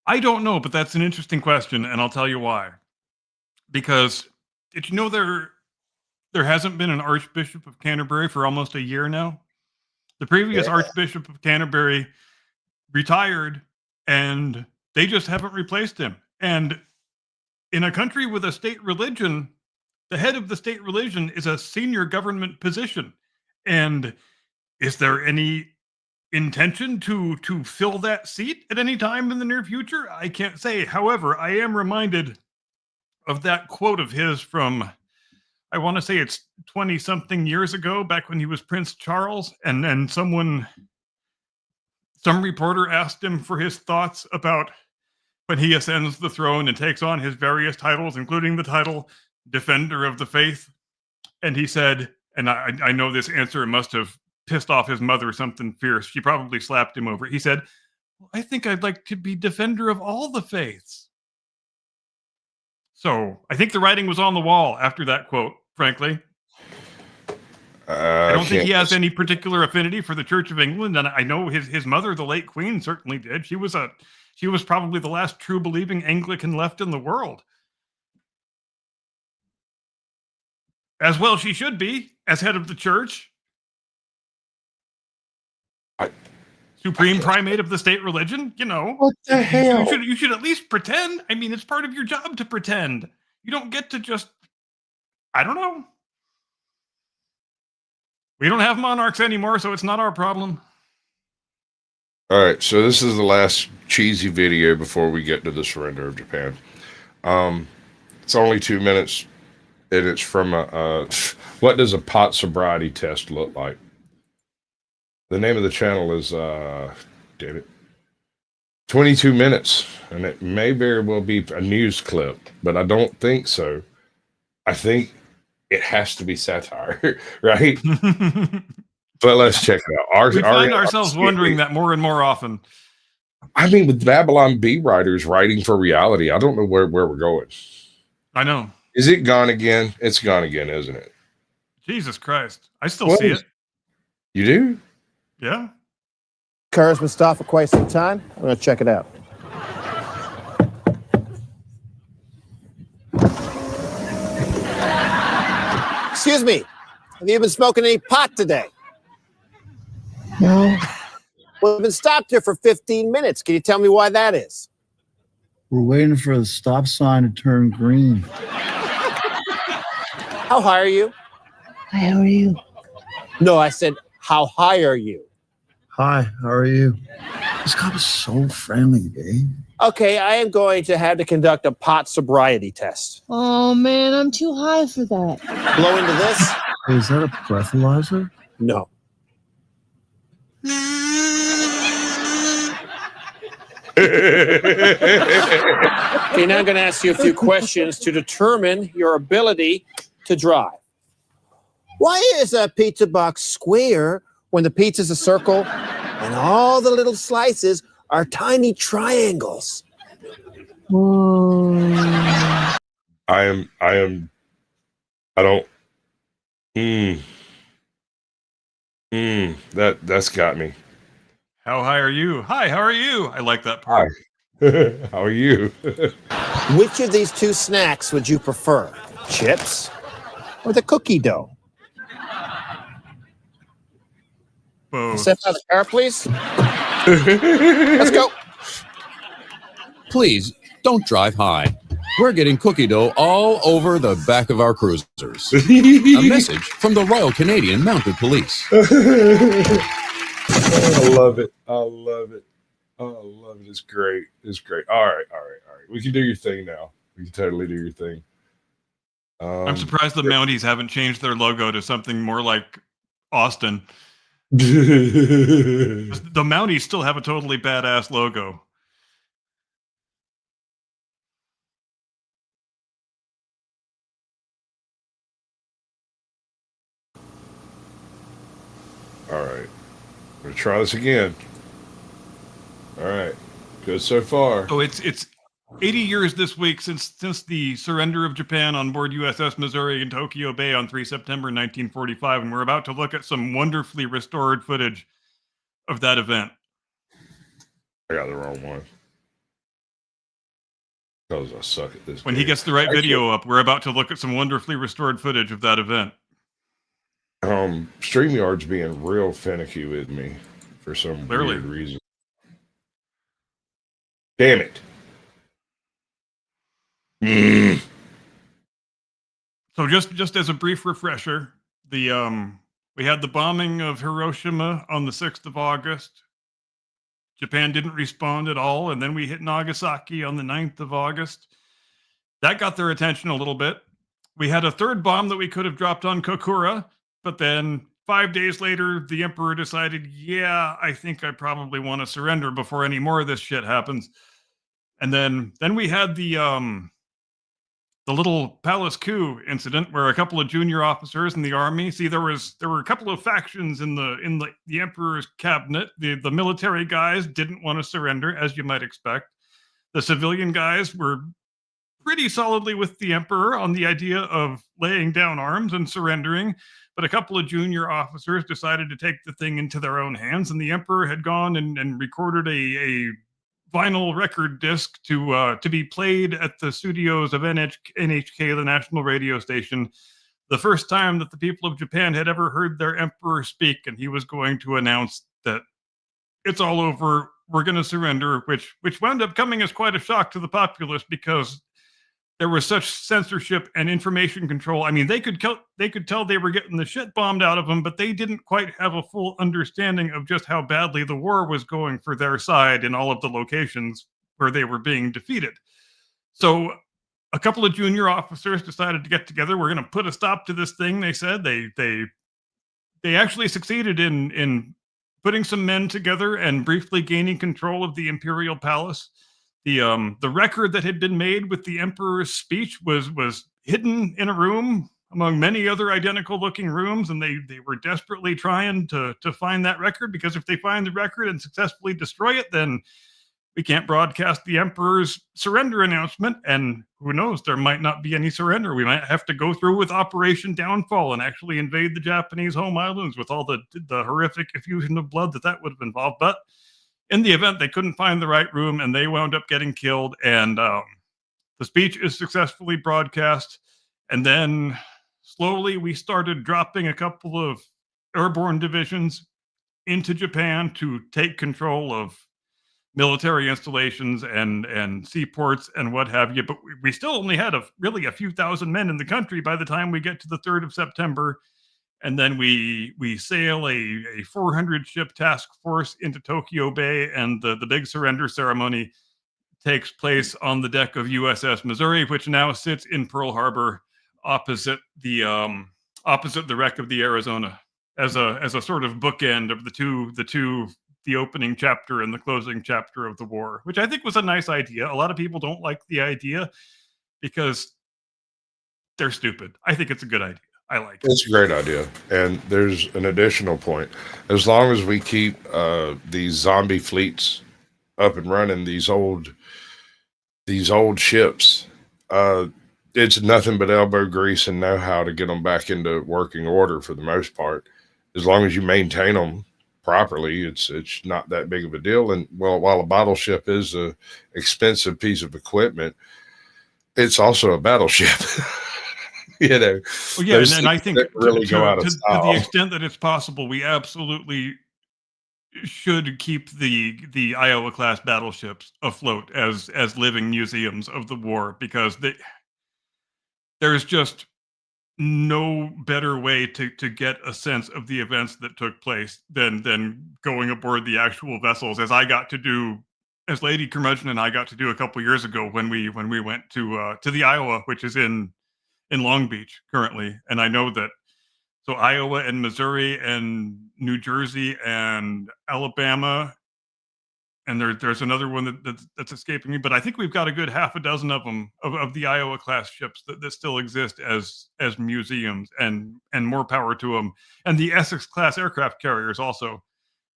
B: I don't know, but that's an interesting question, and I'll tell you why. Because did you know there hasn't been an Archbishop of Canterbury for almost a year now? The previous Archbishop of Canterbury retired, and they just haven't replaced him. And in a country with a state religion, the head of the state religion is a senior government position. And is there any intention to fill that seat at any time in the near future? I can't say. However, I am reminded of that quote of his from, I want to say it's 20 something years ago, back when he was Prince Charles. And then some reporter asked him for his thoughts about when he ascends the throne and takes on his various titles, including the title Defender of the Faith. And he said, and I know this answer must have pissed off his mother something fierce. She probably slapped him over it. He said, well, I think I'd like to be defender of all the faiths. So I think the writing was on the wall after that quote, frankly. I don't think he has any particular affinity for the Church of England. And I know his mother, the late Queen, certainly did. She was probably the last true believing Anglican left in the world. As well she should be, as head of the church. Supreme primate of the state religion, you know.
A: What the hell?
B: You should at least pretend. I mean, it's part of your job to pretend. You don't get to just, I don't know. We don't have monarchs anymore, so it's not our problem.
A: All right, so this is the last cheesy video before we get to the surrender of Japan. It's only 2 minutes, and it's from what does a pot sobriety test look like? The name of the channel is, damn it, 22 minutes, and it may very well be a news clip, but I don't think so. I think it has to be satire, right? But let's check it out.
B: We find ourselves wondering that more and more often.
A: I mean, with Babylon Bee writers writing for reality, I don't know where we're going.
B: I know.
A: Is it gone again? It's gone again, isn't it?
B: Jesus Christ. I still see it.
A: You do?
B: Yeah.
J: Car's been stopped for quite some time. I'm going to check it out. Excuse me. Have you been smoking any pot today?
F: No.
J: Well, we've been stopped here for 15 minutes. Can you tell me why that is?
F: We're waiting for the stop sign to turn green.
J: How high are you?
F: Hi, how are you?
J: No, I said, how high are you?
F: Hi, how are you? This cop is so friendly, babe.
J: Okay, I am going to have to conduct a pot sobriety test.
K: Oh, man, I'm too high for that.
J: Blow into this?
F: Hey, is that a breathalyzer?
J: No. Okay, now I'm going to ask you a few questions to determine your ability to drive. Why is a pizza box square when the pizza's a circle and all the little slices are tiny triangles?
A: I don't. That's got me.
B: How high are you? Hi, how are you? I like that part.
A: Hi. How are you?
J: Which of these two snacks would you prefer? Chips or the cookie dough?
B: Both.
J: Step out of the car, please. Let's go.
L: Please don't drive high. We're getting cookie dough all over the back of our cruisers. A message from the Royal Canadian Mounted Police.
A: I love it. I love it. Oh, I love it. It's great. It's great. All right. We can do your thing now. We can totally do your thing.
B: I'm surprised the Mounties haven't changed their logo to something more like Austin. The Mounties still have a totally badass logo.
A: All right. I'm going to try this again. All right. Good so far.
B: Oh, it's 80 years this week since the surrender of Japan on board USS Missouri in Tokyo Bay on 3 September 1945, and we're about to look at some wonderfully restored footage of that event.
A: I got the wrong one. Because I suck at this.
B: When he
A: game.
B: gets the right
A: Actually,
B: video up, we're about to look at some wonderfully restored footage of that event.
A: StreamYard's being real finicky with me for some
B: Clearly.
A: weird reason. Damn it.
B: So just as a brief refresher, we had the bombing of Hiroshima on the 6th of August. Japan didn't respond at all, and then we hit Nagasaki on the 9th of August. That got their attention a little bit. We had a third bomb that we could have dropped on Kokura, but then 5 days later, the emperor decided, yeah, I think I probably want to surrender before any more of this shit happens. And then we had the little palace coup incident where a couple of junior officers in the army, see, there were a couple of factions in the emperor's cabinet. The military guys didn't want to surrender, as you might expect. The civilian guys were pretty solidly with the emperor on the idea of laying down arms and surrendering, but a couple of junior officers decided to take the thing into their own hands, and the emperor had gone and recorded a vinyl record disc to be played at the studios of NHK, the national radio station, the first time that the people of Japan had ever heard their emperor speak, and he was going to announce that it's all over, we're going to surrender, which wound up coming as quite a shock to the populace because there was such censorship and information control. I mean, they could tell they were getting the shit bombed out of them, but they didn't quite have a full understanding of just how badly the war was going for their side in all of the locations where they were being defeated. So a couple of junior officers decided to get together. We're going to put a stop to this thing, they said. They actually succeeded in putting some men together and briefly gaining control of the imperial palace. The record that had been made with the emperor's speech was hidden in a room among many other identical looking rooms, and they were desperately trying to find that record, because if they find the record and successfully destroy it, then we can't broadcast the emperor's surrender announcement, and who knows, there might not be any surrender. We might have to go through with Operation Downfall and actually invade the Japanese home islands with all the horrific effusion of blood that would have involved. But in the event, they couldn't find the right room, and they wound up getting killed. And the speech is successfully broadcast. And then slowly we started dropping a couple of airborne divisions into Japan to take control of military installations and seaports and what have you. But we still only had really a few thousand men in the country by the time we get to the 3rd of September. And then we sail a 400 ship task force into Tokyo Bay, and the big surrender ceremony takes place on the deck of USS Missouri, which now sits in Pearl Harbor opposite the wreck of the Arizona, as a sort of bookend of the opening chapter and the closing chapter of the war, which I think was a nice idea. A lot of people don't like the idea because they're stupid. I think it's a good idea. I like it.
A: It's a great idea. And there's an additional point. As long as we keep these zombie fleets up and running, these old ships, it's nothing but elbow grease and know how to get them back into working order for the most part. As long as you maintain them properly, it's not that big of a deal. And while a battleship is a expensive piece of equipment, it's also a battleship. You know,
B: well, yeah, and I think
A: really go out of style.
B: To the extent that it's possible, we absolutely should keep the Iowa class battleships afloat as living museums of the war, because there's just no better way to get a sense of the events that took place than going aboard the actual vessels, as I got to do, as Lady Curmudgeon and I got to do a couple years ago when we went to the Iowa, which is in Long Beach currently. And I know that, so Iowa and Missouri and New Jersey and Alabama, and there's another one that's escaping me, but I think we've got a good half a dozen of them, of the Iowa class ships that still exist as museums, and more power to them. And the Essex class aircraft carriers also.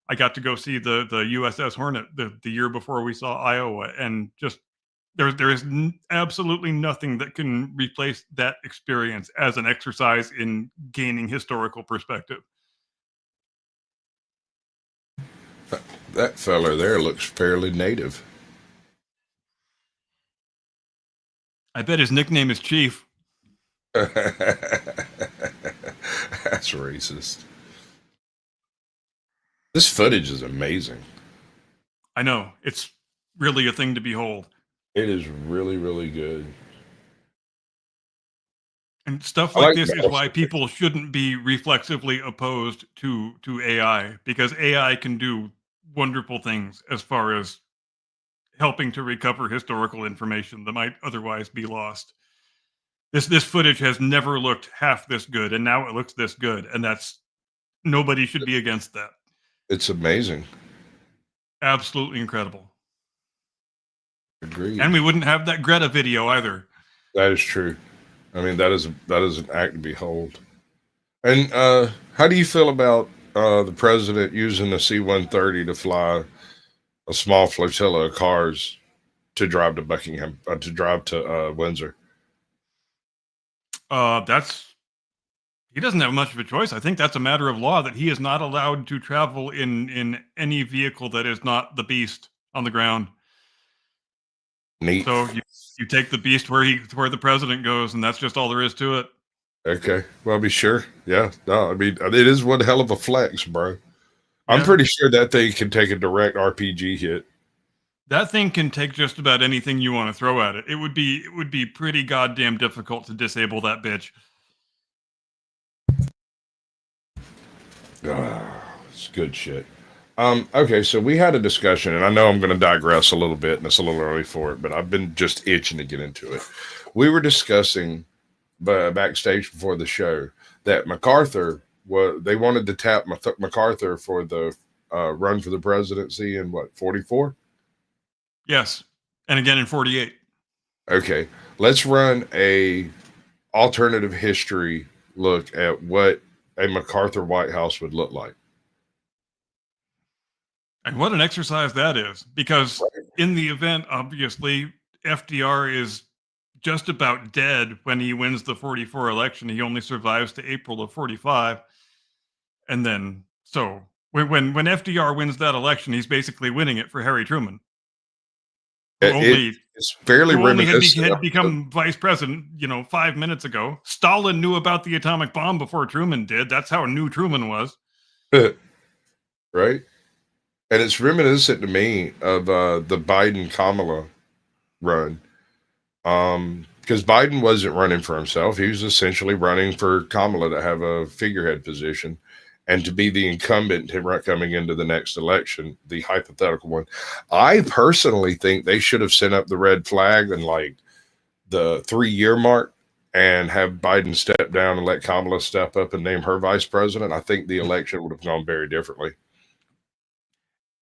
B: I got to go see the USS Hornet the year before we saw Iowa, and just there is absolutely nothing that can replace that experience as an exercise in gaining historical perspective.
A: That fella there looks fairly native.
B: I bet his nickname is Chief.
A: That's racist. This footage is amazing.
B: I know. It's really a thing to behold.
A: It is really, really good.
B: And stuff
A: I
B: like
A: like
B: this is
A: Battleship.
B: why people shouldn't be reflexively opposed to AI, because AI can do wonderful things as far as helping to recover historical information that might otherwise be lost. This footage has never looked half this good, and now it looks this good, and that's nobody should be against that.
A: It's amazing.
B: Absolutely incredible.
A: Agreed.
B: And we wouldn't have that Greta video either.
A: That is true. I mean, that is an act to behold. And how do you feel about the president using the C-130 to fly a small flotilla of cars to drive to Buckingham, to drive to Windsor?
B: He doesn't have much of a choice. I think that's a matter of law that he is not allowed to travel in any vehicle that is not the Beast on the ground.
A: Neat.
B: So you take the Beast where the president goes, and that's just all there is to it.
A: Okay. Well, be sure. Yeah. No, I mean, it is one hell of a flex, bro. I'm
B: Yeah.
A: pretty sure that thing can take a direct RPG hit.
B: That thing can take just about anything you want to throw at it. It would be pretty goddamn difficult to disable that bitch.
A: It's good shit. Okay, so we had a discussion, and I know I'm going to digress a little bit, and it's a little early for it, but I've been just itching to get into it. We were discussing backstage before the show that MacArthur they wanted to tap MacArthur for the run for the presidency in what, 44?
B: Yes, and again in 48.
A: Okay, let's run a alternative history look at what a MacArthur White House would look like.
B: And what an exercise that is, because in the event, obviously, FDR is just about dead when he wins the 44 election. He only survives to April of 45. And then, so when FDR wins that election, he's basically winning it for Harry Truman.
A: It's fairly reminiscent.
B: Had become vice president, 5 minutes ago. Stalin knew about the atomic bomb before Truman did. That's how new Truman was.
A: Right? And it's reminiscent to me of the Biden-Kamala run. Because Biden wasn't running for himself. He was essentially running for Kamala to have a figurehead position and to be the incumbent coming into the next election, the hypothetical one. I personally think they should have sent up the red flag in like the 3-year mark and have Biden step down and let Kamala step up and name her vice president. I think the election would have gone very differently.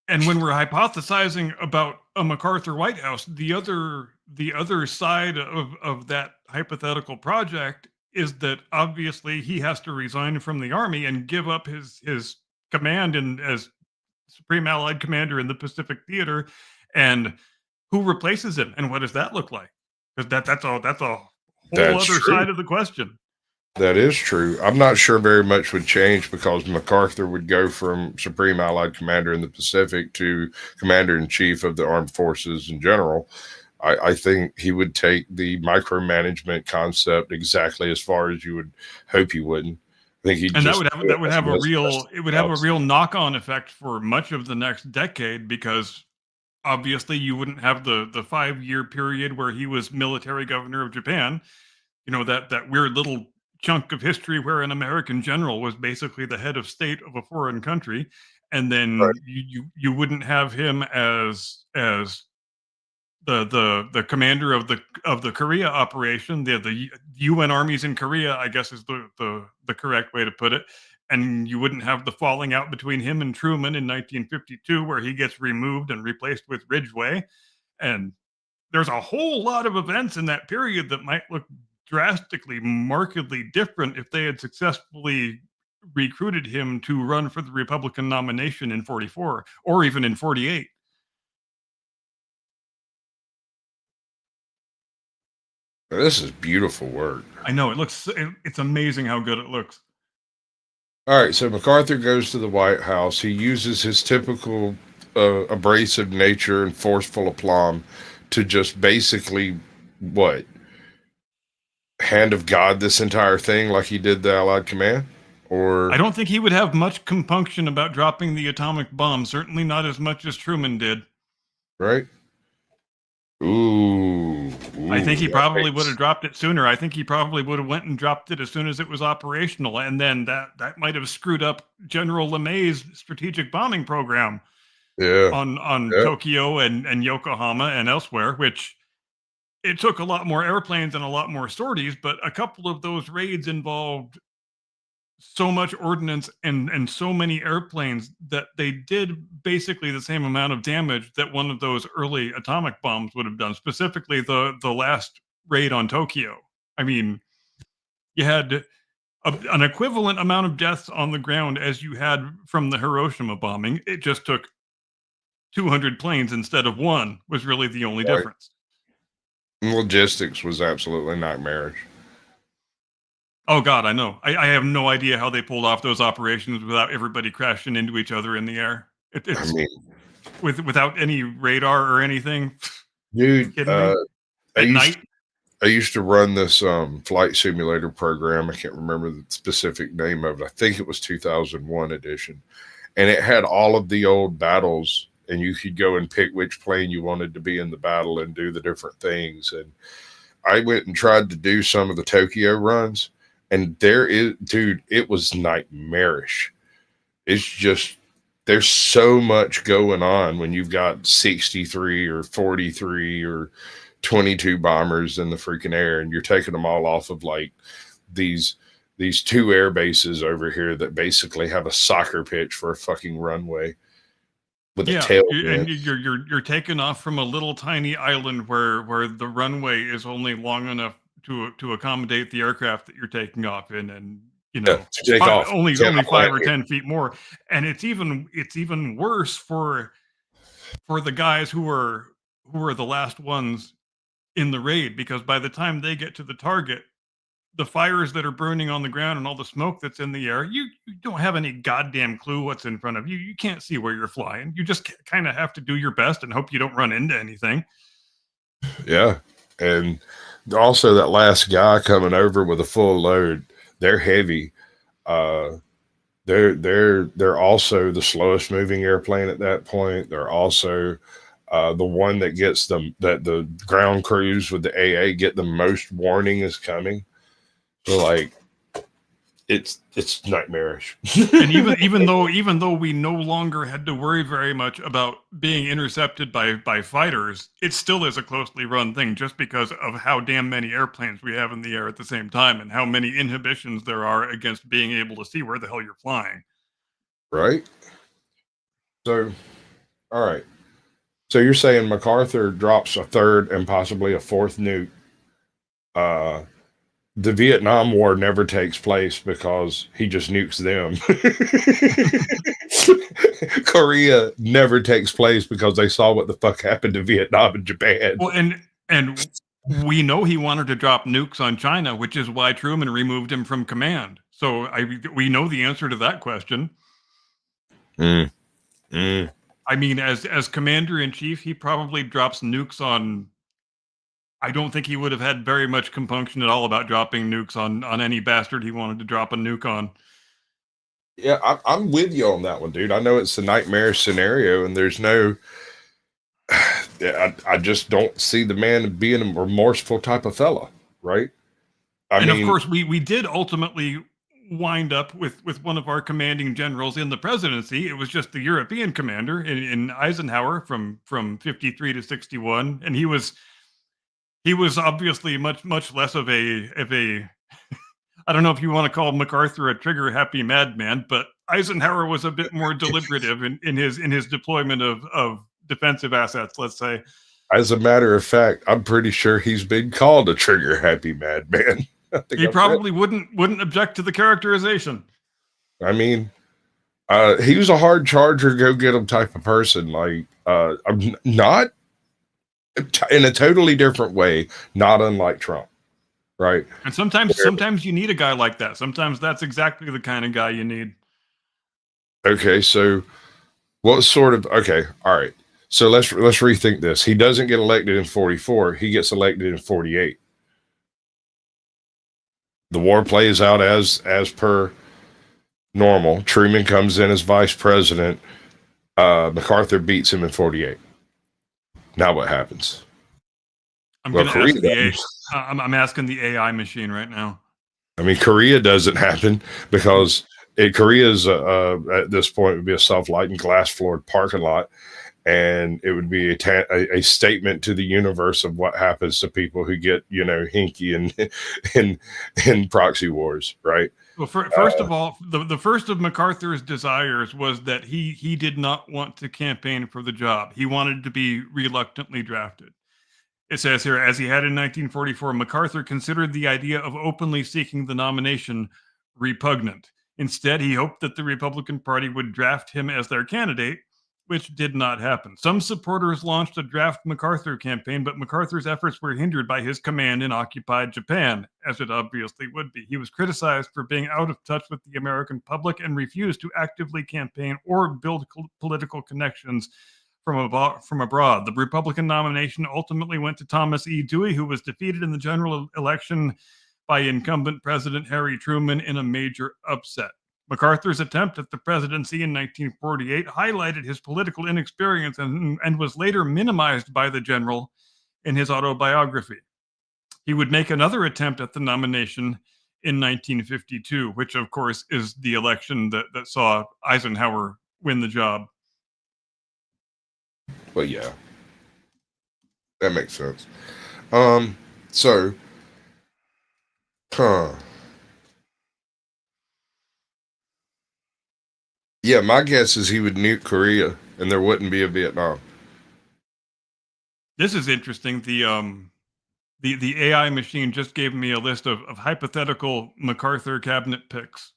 B: And when we're hypothesizing about a MacArthur White House, the other side of that hypothetical project is that obviously he has to resign from the army and give up his command as Supreme Allied Commander in the Pacific Theater. And who replaces him? And what does that look like? Because that's a whole other side of the question.
A: That is true. I'm not sure very much would change because MacArthur would go from Supreme Allied Commander in the Pacific to Commander-in-Chief of the Armed Forces in general. I think he would take the micromanagement concept exactly as far as you would hope he wouldn't. I think he
B: that would have a real knock-on effect for much of the next decade, because obviously you wouldn't have the 5-year period where he was military governor of Japan. That weird little chunk of history where an American general was basically the head of state of a foreign country, and then you wouldn't have him as the commander of the Korea operation, the UN armies in Korea, I guess is the correct way to put it. And you wouldn't have the falling out between him and Truman in 1952, where he gets removed and replaced with Ridgway. And there's a whole lot of events in that period that might look drastically, markedly different if they had successfully recruited him to run for the Republican nomination in 44 or even in 48.
A: This is beautiful work.
B: I know it's amazing how good it looks.
A: All right, so MacArthur goes to the White House. He uses his typical abrasive nature and forceful aplomb to just basically hand of God this entire thing like he did the Allied Command? Or
B: I don't think he would have much compunction about dropping the atomic bomb. Certainly not as much as Truman did.
A: Right? Ooh.
B: I think he probably would have dropped it sooner. I think he probably would have went and dropped it as soon as it was operational. And then that might have screwed up General LeMay's strategic bombing program on Tokyo and Yokohama and elsewhere, which it took a lot more airplanes and a lot more sorties, but a couple of those raids involved so much ordnance and so many airplanes that they did basically the same amount of damage that one of those early atomic bombs would have done, specifically the last raid on Tokyo. I mean, you had an equivalent amount of deaths on the ground as you had from the Hiroshima bombing. It just took 200 planes instead of one was really the only difference.
A: Logistics was absolutely nightmarish.
B: Oh God, I know. I have no idea how they pulled off those operations without everybody crashing into each other in the air. Without any radar or anything.
A: Dude,
B: at night.
A: I used to run this flight simulator program. I can't remember the specific name of it. I think it was 2001 edition. And it had all of the old battles, and you could go and pick which plane you wanted to be in the battle and do the different things. And I went and tried to do some of the Tokyo runs. And it was nightmarish. It's just, there's so much going on when you've got 63 or 43 or 22 bombers in the freaking air, and you're taking them all off of like these two air bases over here that basically have a soccer pitch for a fucking runway with a tail.
B: And you're taking off from a little tiny island where the runway is only long enough to accommodate the aircraft that you're taking off in, and
A: to take off
B: only 5 or 10 feet more. And it's even worse for the guys who are the last ones in the raid, because by the time they get to the target, the fires that are burning on the ground and all the smoke that's in the air, you don't have any goddamn clue what's in front of you. You can't see where you're flying. You just kind of have to do your best and hope you don't run into anything.
A: Yeah. And also that last guy coming over with a full load, they're heavy. They're also the slowest moving airplane at that point. They're also the one that gets them, that the ground crews with the AA get the most warning is coming. So like, it's nightmarish.
B: And even though we no longer had to worry very much about being intercepted by fighters, it still is a closely run thing, just because of how damn many airplanes we have in the air at the same time and how many inhibitions there are against being able to see where the hell you're flying. Right.
A: So, all right. So you're saying MacArthur drops a third and possibly a fourth nuke. The Vietnam War never takes place because he just nukes them. Korea never takes place because they saw what the fuck happened to Vietnam and Japan.
B: Well, and we know he wanted to drop nukes on China, which is why Truman removed him from command. So we know the answer to that question. I mean, as commander-in-chief, he probably drops nukes on... I don't think he would have had very much compunction at all about dropping nukes on any bastard he wanted to drop a nuke on.
A: Yeah, I'm with you on that one, dude. I know it's a nightmarish scenario, and there's no... I just don't see the man being a remorseful type of fella, right?
B: Of course, we did ultimately wind up with one of our commanding generals in the presidency. It was just the European commander in Eisenhower from 53 to 61, and he was obviously much less of a I don't know if you want to call MacArthur a trigger happy madman, but Eisenhower was a bit more deliberative in his deployment of defensive assets, let's say.
A: As a matter of fact, I'm pretty sure he's been called a trigger happy madman.
B: He probably wouldn't object to the characterization.
A: I mean, he was a hard charger, go get him type of person. Like, I'm not in a totally different way, not unlike Trump, right?
B: And sometimes you need a guy like that. Sometimes that's exactly the kind of guy you need.
A: Okay, so what sort of... Okay, all right. So let's rethink this. He doesn't get elected in 44. He gets elected in 48. The war plays out as per normal. Truman comes in as vice president. MacArthur beats him in 48. Now what happens?
B: I'm asking the AI machine right now.
A: I mean, Korea doesn't happen because Korea's at this point would be a self-lighting glass-floored parking lot, and it would be a statement to the universe of what happens to people who get, you know, hinky in proxy wars, right?
B: Well, first of all, the first of MacArthur's desires was that he did not want to campaign for the job. He wanted to be reluctantly drafted. It says here, as he had in 1944, MacArthur considered the idea of openly seeking the nomination repugnant. Instead, he hoped that the Republican Party would draft him as their candidate, which did not happen. Some supporters launched a draft MacArthur campaign, but MacArthur's efforts were hindered by his command in occupied Japan, as it obviously would be. He was criticized for being out of touch with the American public and refused to actively campaign or build political connections from abroad. The Republican nomination ultimately went to Thomas E. Dewey, who was defeated in the general election by incumbent President Harry Truman in a major upset. MacArthur's attempt at the presidency in 1948 highlighted his political inexperience and was later minimized by the general in his autobiography. He would make another attempt at the nomination in 1952, which of course is the election that saw Eisenhower win the job.
A: Well, yeah, that makes sense. Yeah, my guess is he would nuke Korea and there wouldn't be a Vietnam.
B: This is interesting. The AI machine just gave me a list of hypothetical MacArthur cabinet picks,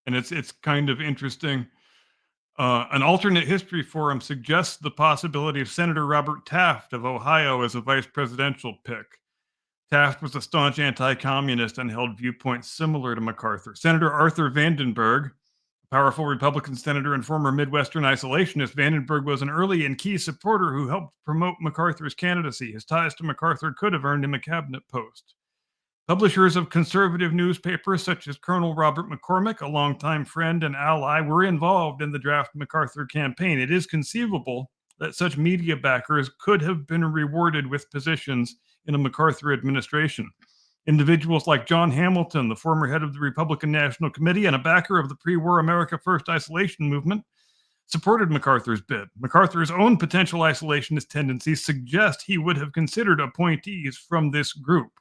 B: and it's kind of interesting. An alternate history forum suggests the possibility of Senator Robert Taft of Ohio as a vice presidential pick. Taft was a staunch anti-communist and held viewpoints similar to MacArthur. Senator Arthur Vandenberg, a powerful Republican senator and former Midwestern isolationist, Vandenberg was an early and key supporter who helped promote MacArthur's candidacy. His ties to MacArthur could have earned him a cabinet post. Publishers of conservative newspapers such as Colonel Robert McCormick, a longtime friend and ally, were involved in the draft MacArthur campaign. It is conceivable that such media backers could have been rewarded with positions in a MacArthur administration. Individuals like John Hamilton, the former head of the Republican National Committee and a backer of the pre-war America First isolation movement, supported MacArthur's bid. MacArthur's own potential isolationist tendencies suggest he would have considered appointees from this group.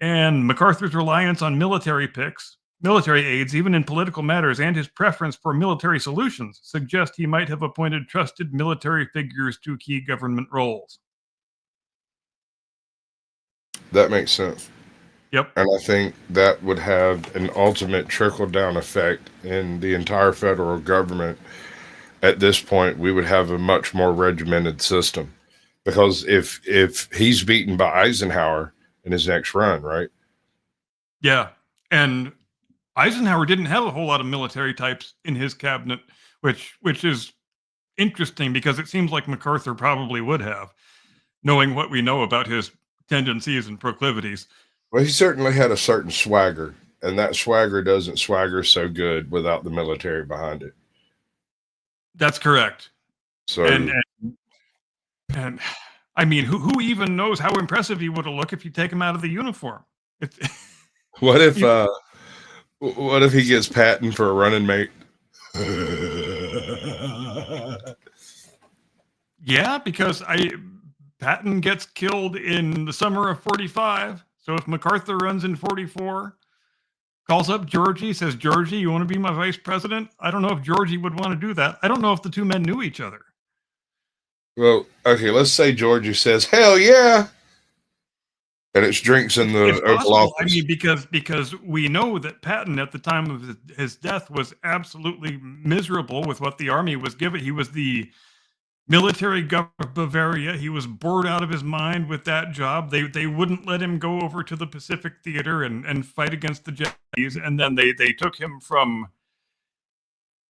B: And MacArthur's reliance on military aids, even in political matters, and his preference for military solutions suggest he might have appointed trusted military figures to key government roles.
A: That makes sense.
B: Yep.
A: And I think that would have an ultimate trickle-down effect in the entire federal government. At this point, we would have a much more regimented system. Because if he's beaten by Eisenhower in his next run, right?
B: Yeah. And Eisenhower didn't have a whole lot of military types in his cabinet, which is interesting because it seems like MacArthur probably would have, knowing what we know about his tendencies and proclivities.
A: Well, he certainly had a certain swagger, and that swagger doesn't swagger so good without the military behind it.
B: That's correct.
A: So,
B: and I mean, who even knows how impressive he would have looked if you take him out of the uniform?
A: What if he gets Patton for a running mate?
B: Yeah, because Patton gets killed in the summer of 45. So if MacArthur runs in 44, calls up Georgie, says, Georgie, you want to be my vice president? I don't know if Georgie would want to do that. I don't know if the two men knew each other.
A: Well, okay, let's say Georgie says, hell yeah. And it's drinks in the Oval Office.
B: I mean, because we know that Patton at the time of his death was absolutely miserable with what the army was giving. He was the military governor of Bavaria. He was bored out of his mind with that job. They wouldn't let him go over to the Pacific Theater and fight against the Japanese. And then they took him from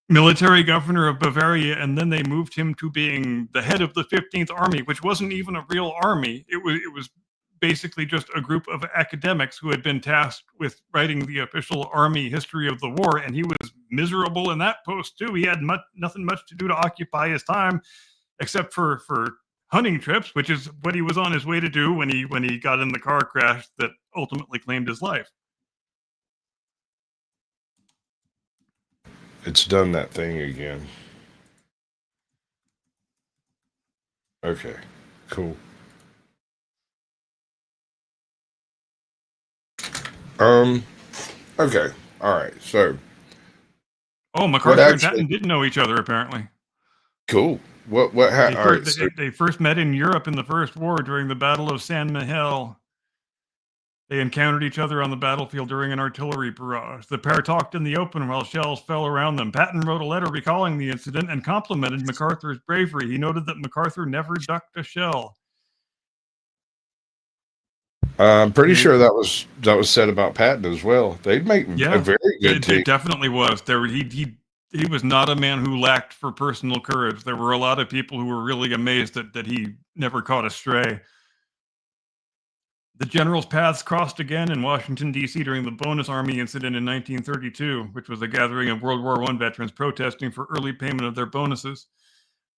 B: military governor of Bavaria, and then they moved him to being the head of the 15th Army, which wasn't even a real army. It was basically just a group of academics who had been tasked with writing the official army history of the war, and he was miserable in that post too. He had nothing much to do to occupy his time, except for hunting trips, which is what he was on his way to do when he got in the car crash that ultimately claimed his life.
A: It's done that thing again. Okay, cool. Okay, all right. So,
B: MacArthur and Patton didn't know each other apparently.
A: Cool.
B: They first met in Europe in the First War during the Battle of San Miguel. They encountered each other on the battlefield during an artillery barrage. The pair talked in the open while shells fell around them. Patton wrote a letter recalling the incident and complimented MacArthur's bravery. He noted that MacArthur never ducked a shell.
A: I'm pretty sure that was said about Patton as well. They'd make a very good team.
B: It definitely was. He was not a man who lacked for personal courage. There were a lot of people who were really amazed that he never caught a stray. The generals' paths crossed again in Washington, D.C. during the Bonus Army incident in 1932, which was a gathering of World War I veterans protesting for early payment of their bonuses.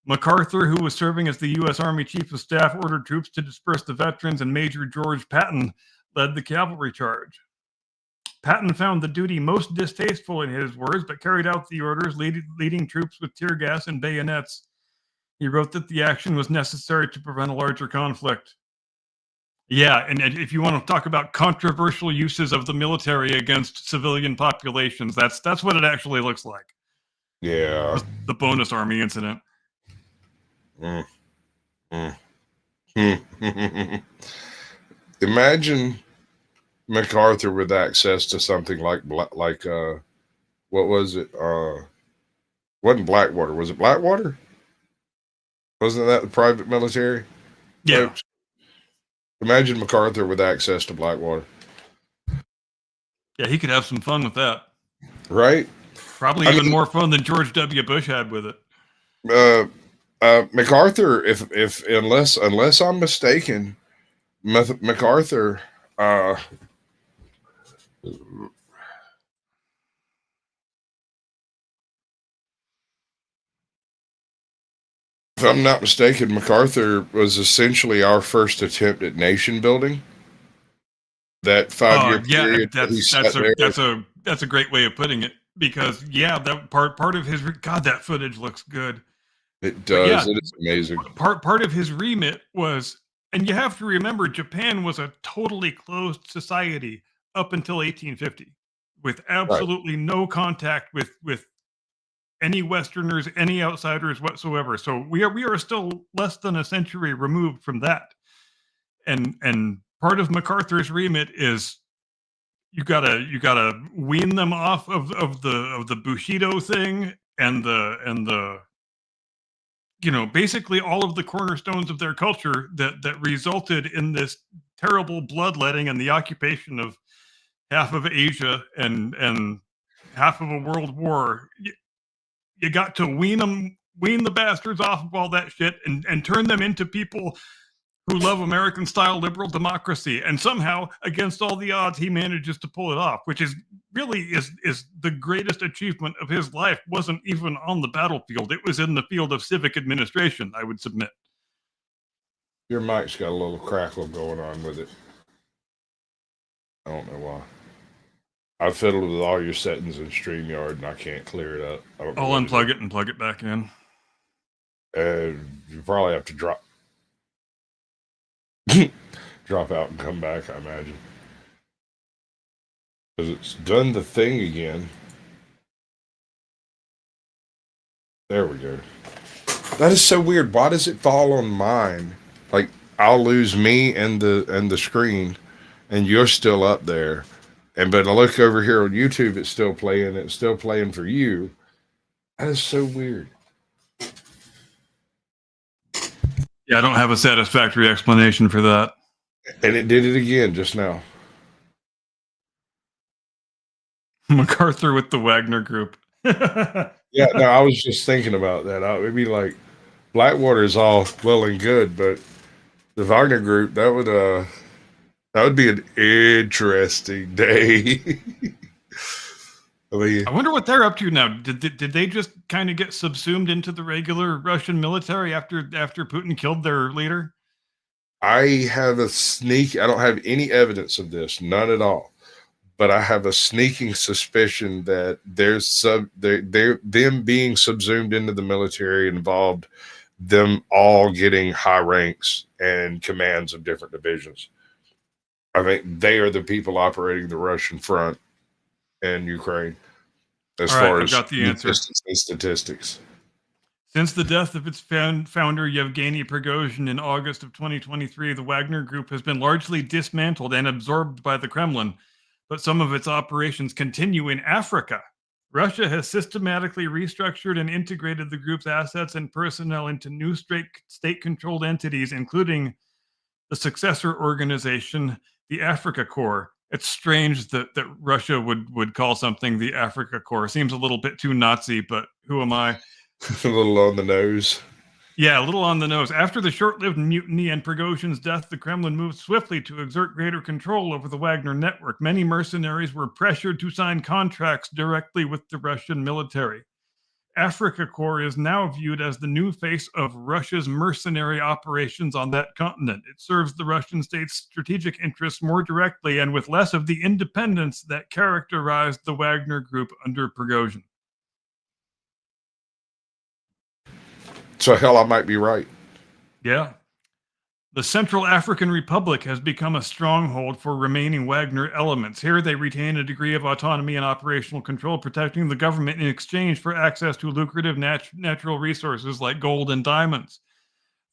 B: MacArthur, who was serving as the U.S. Army Chief of Staff, ordered troops to disperse the veterans, and Major George Patton led the cavalry charge. Patton found the duty most distasteful in his words, but carried out the orders, leading troops with tear gas and bayonets. He wrote that the action was necessary to prevent a larger conflict. Yeah, and if you want to talk about controversial uses of the military against civilian populations, that's what it actually looks like.
A: Yeah.
B: The Bonus Army incident.
A: Imagine MacArthur with access to something like what was it? Wasn't Blackwater? Was it Blackwater? Wasn't that the private military?
B: Yeah.
A: Folks? Imagine MacArthur with access to Blackwater.
B: Yeah, he could have some fun with that.
A: Right?
B: Probably even more fun than George W. Bush had with it.
A: MacArthur, if unless I'm mistaken, MacArthur if I'm not mistaken, MacArthur was essentially our first attempt at nation building. That 5-year period.
B: That's a great way of putting it, because that part of his that footage looks good.
A: It does. It is amazing.
B: Part of his remit was, and you have to remember, Japan was a totally closed society up until 1850, with absolutely no contact with any Westerners, any outsiders whatsoever. So we are still less than a century removed from that. And part of MacArthur's remit is you gotta wean them off of the Bushido thing and the basically all of the cornerstones of their culture that resulted in this terrible bloodletting and the occupation of half of Asia and half of a world war. You got to wean the bastards off of all that shit and turn them into people who love American-style liberal democracy. And somehow, against all the odds, he manages to pull it off, which is really the greatest achievement of his life. Wasn't even on the battlefield. It was in the field of civic administration, I would submit.
A: Your mic's got a little crackle going on with it. I don't know why. I fiddled with all your settings in StreamYard and I can't clear it up.
B: I'll unplug it and plug it back in.
A: You probably have to drop out and come back, I imagine. Because it's done the thing again. There we go. That is so weird. Why does it fall on mine? Like, I'll lose me and the screen, and you're still up there. But I look over here on YouTube, it's still playing. It's still playing for you. That is so weird.
B: Yeah, I don't have a satisfactory explanation for that.
A: And it did it again just now.
B: MacArthur with the Wagner Group.
A: Yeah, no, I was just thinking about that. It'd be like Blackwater is all well and good, but the Wagner Group, that would That would be an interesting day.
B: I wonder what they're up to now. Did they just kind of get subsumed into the regular Russian military after Putin killed their leader?
A: I have a I don't have any evidence of this, none at all. But I have a sneaking suspicion that them being subsumed into the military involved them all getting high ranks and commands of different divisions. I think they are the people operating the Russian front in Ukraine, as far as
B: got the answer.
A: Statistics.
B: Since the death of its founder, Yevgeny Prigozhin, in August of 2023, the Wagner Group has been largely dismantled and absorbed by the Kremlin, but some of its operations continue in Africa. Russia has systematically restructured and integrated the group's assets and personnel into new state-controlled entities, including the successor organization, the Africa Corps. It's strange that Russia would call something the Africa Corps. Seems a little bit too Nazi, but who am I?
A: A little on the nose.
B: Yeah, a little on the nose. After the short-lived mutiny and Prigozhin's death, the Kremlin moved swiftly to exert greater control over the Wagner network. Many mercenaries were pressured to sign contracts directly with the Russian military. Africa Corps is now viewed as the new face of Russia's mercenary operations on that continent. It serves the Russian state's strategic interests more directly and with less of the independence that characterized the Wagner Group under Prigozhin.
A: So hell, I might be right.
B: Yeah. The Central African Republic has become a stronghold for remaining Wagner elements. Here they retain a degree of autonomy and operational control, protecting the government in exchange for access to lucrative natural resources like gold and diamonds.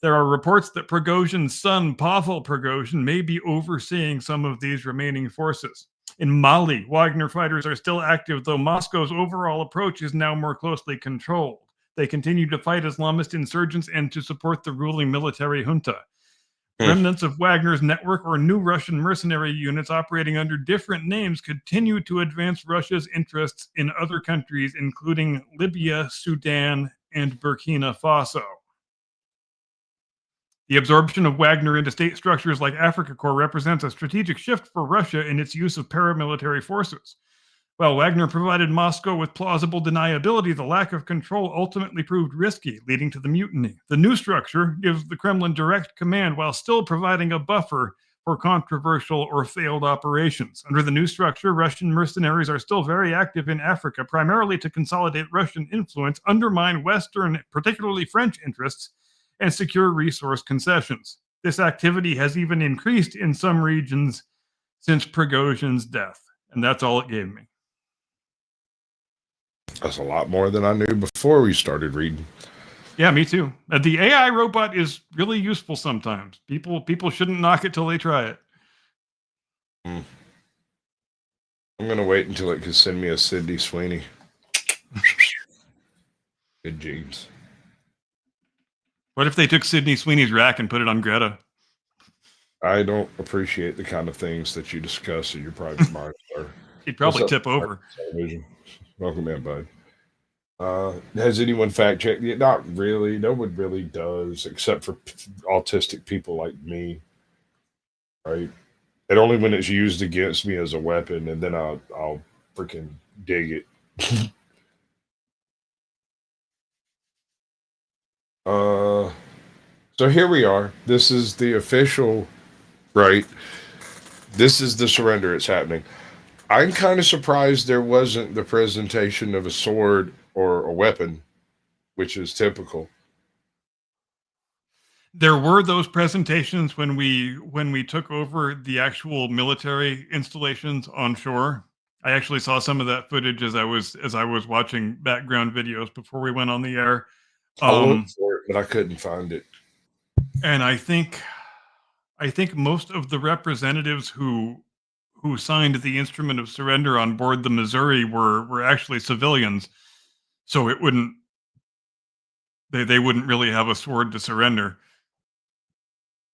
B: There are reports that Prigozhin's son, Pavel Prigozhin, may be overseeing some of these remaining forces. In Mali, Wagner fighters are still active, though Moscow's overall approach is now more closely controlled. They continue to fight Islamist insurgents and to support the ruling military junta. Remnants of Wagner's network or new Russian mercenary units operating under different names continue to advance Russia's interests in other countries, including Libya, Sudan, and Burkina Faso. The absorption of Wagner into state structures like Africa Corps represents a strategic shift for Russia in its use of paramilitary forces. While Wagner provided Moscow with plausible deniability, the lack of control ultimately proved risky, leading to the mutiny. The new structure gives the Kremlin direct command while still providing a buffer for controversial or failed operations. Under the new structure, Russian mercenaries are still very active in Africa, primarily to consolidate Russian influence, undermine Western, particularly French interests, and secure resource concessions. This activity has even increased in some regions since Prigozhin's death, and that's all it gave me.
A: That's a lot more than I knew before we started reading.
B: Yeah, me too. The AI robot is really useful sometimes. People shouldn't knock it till they try it.
A: I'm going to wait until it can send me a Sydney Sweeney. Good jeans.
B: What if they took Sydney Sweeney's rack and put it on Greta?
A: I don't appreciate the kind of things that you discuss in your private mind, sir.
B: He'd probably tip over.
A: Television. Welcome in, bud. Has anyone fact checked it? Not really. No one really does, except for autistic people like me. Right? And only when it's used against me as a weapon, and then I'll freaking dig it. So here we are. This is the official, right? This is the surrender. It's happening. I'm kind of surprised there wasn't the presentation of a sword or a weapon, which is typical.
B: There were those presentations when we took over the actual military installations on shore. I actually saw some of that footage as I was watching background videos before we went on the air.
A: I looked for it, but I couldn't find it.
B: And I think most of the representatives who signed the instrument of surrender on board the Missouri were actually civilians, so it wouldn't they wouldn't really have a sword to surrender.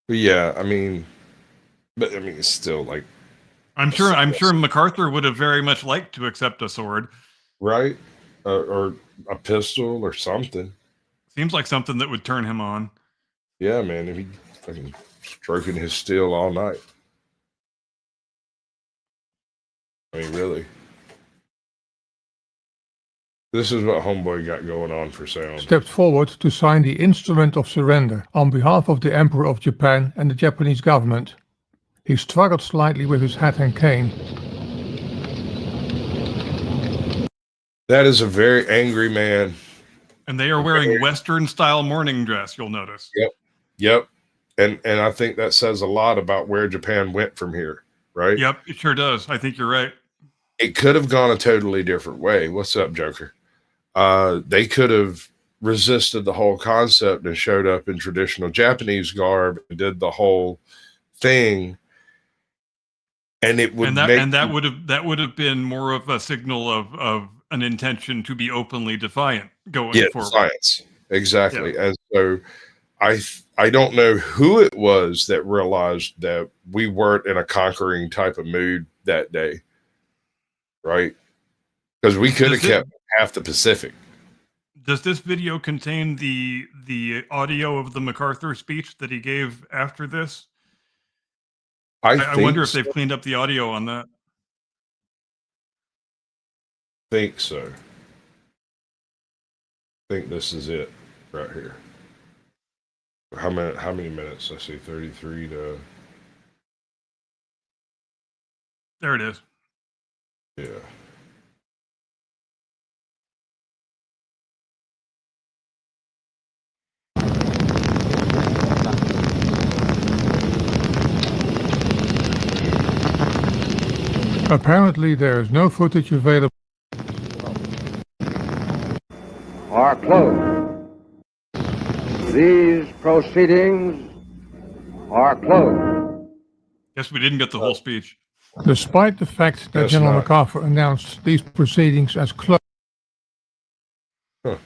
A: But yeah, it's still like
B: I'm sure MacArthur would have very much liked to accept a sword,
A: right? Or a pistol or something.
B: Seems like something that would turn him on.
A: Yeah, man, if he fucking stroking his steel all night. I mean, really. This is what Homeboy got going on for sound.
M: Stepped forward to sign the instrument of surrender on behalf of the Emperor of Japan and the Japanese government. He struggled slightly with his hat and cane.
A: That is a very angry man.
B: And they are wearing Western-style morning dress, you'll notice.
A: Yep. And I think that says a lot about where Japan went from here, right?
B: Yep, it sure does. I think you're right.
A: It could have gone a totally different way. What's up, Joker? They could have resisted the whole concept and showed up in traditional Japanese garb and did the whole thing. And it would
B: that would have been more of a signal of an intention to be openly defiant going forward.
A: Defiance. Exactly.
B: Yeah.
A: And so I don't know who it was that realized that we weren't in a conquering type of mood that day. Right? Because we could have kept half the Pacific.
B: Does this video contain the audio of the MacArthur speech that he gave after this? I wonder if they've cleaned up the audio on that.
A: Think so. I think this is it right here. How many minutes? I see 33 to.
B: There it is.
A: Yeah.
M: Apparently there is no footage available.
N: Are closed. These proceedings are closed.
B: Guess we didn't get the whole speech.
M: Despite the fact that General MacArthur announced these proceedings as closed.
A: Huh.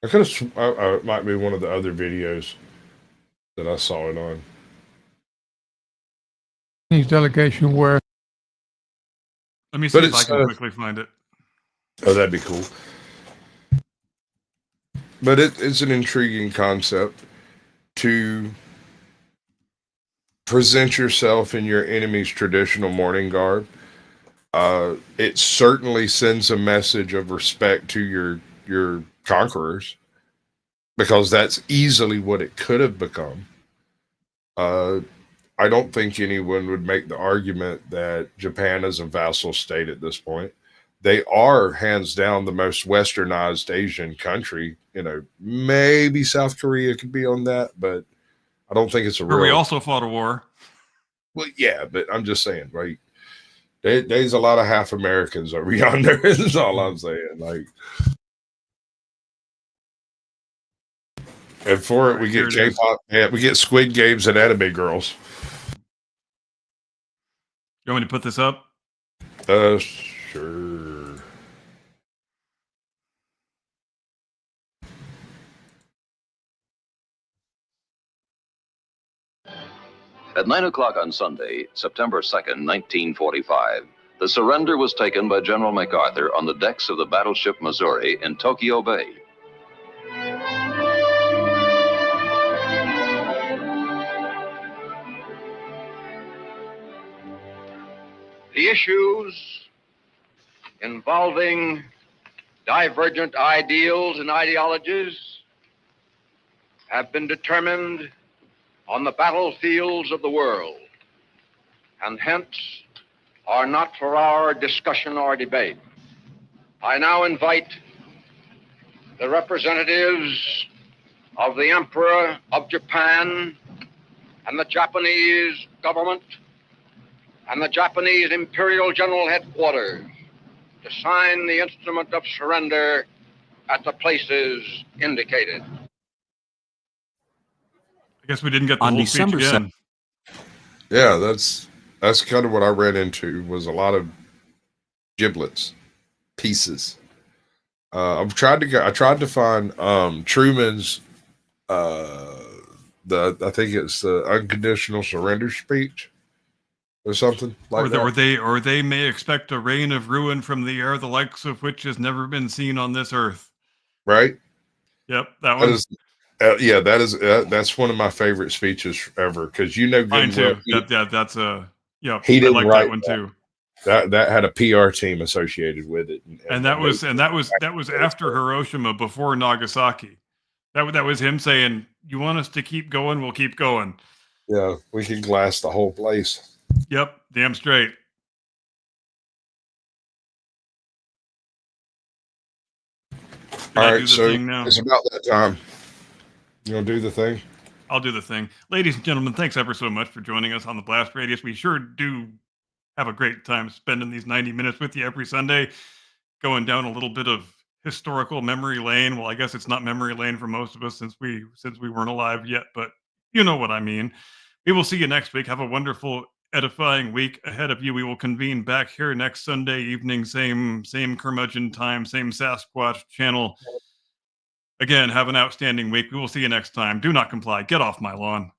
A: I could have. It might be one of the other videos that I saw it on.
M: His delegation were.
B: Let me see if I can quickly find it.
A: Oh, that'd be cool. But it's an intriguing concept to present yourself in your enemy's traditional mourning garb. It certainly sends a message of respect to your conquerors, because that's easily what it could have become. I don't think anyone would make the argument that Japan is a vassal state at this point. They are hands down the most westernized Asian country. You know, maybe South Korea could be on that, but I don't think it's a real.
B: We also fought a war.
A: Well, yeah, but I'm just saying, right? There's a lot of half Americans over yonder. That's all I'm saying. Like, and for it, we get K-pop. Yeah, we get Squid Games and anime girls.
B: You want me to put this up?
A: Sure.
O: At 9 o'clock on Sunday, September 2nd, 1945, the surrender was taken by General MacArthur on the decks of the battleship Missouri in Tokyo Bay.
N: The issues involving divergent ideals and ideologies have been determined on the battlefields of the world, and hence are not for our discussion or debate. I now invite the representatives of the Emperor of Japan and the Japanese government and the Japanese Imperial General Headquarters to sign the instrument of surrender at the places indicated.
B: I guess we didn't get the whole speech again.
A: Yeah, that's kind of what I ran into, was a lot of giblets, pieces. I tried to find Truman's I think it's the unconditional surrender speech or something like that.
B: Or they may expect a rain of ruin from the air, the likes of which has never been seen on this earth.
A: Right?
B: Yep, that one.
A: That's one of my favorite speeches ever, because
B: mine too. That's a Yeah,
A: He
B: I
A: didn't
B: like
A: write
B: that one too.
A: That had a PR team associated with it,
B: And that was after Hiroshima, before Nagasaki. That was him saying, "You want us to keep going? We'll keep going."
A: Yeah, we can glass the whole place.
B: Yep, damn straight.
A: All
B: I do
A: right,
B: the
A: so
B: thing now?
A: it's about that time. You gonna do the thing?
B: I'll do the thing. Ladies and gentlemen, thanks ever so much for joining us on the Blast Radius. We sure do have a great time spending these 90 minutes with you every Sunday, going down a little bit of historical memory lane. Well, I guess it's not memory lane for most of us since we weren't alive yet, but you know what I mean. We will see you next week. Have a wonderful, edifying week ahead of you. We will convene back here next Sunday evening, same curmudgeon time, same Sasquatch channel. Again, have an outstanding week. We will see you next time. Do not comply. Get off my lawn.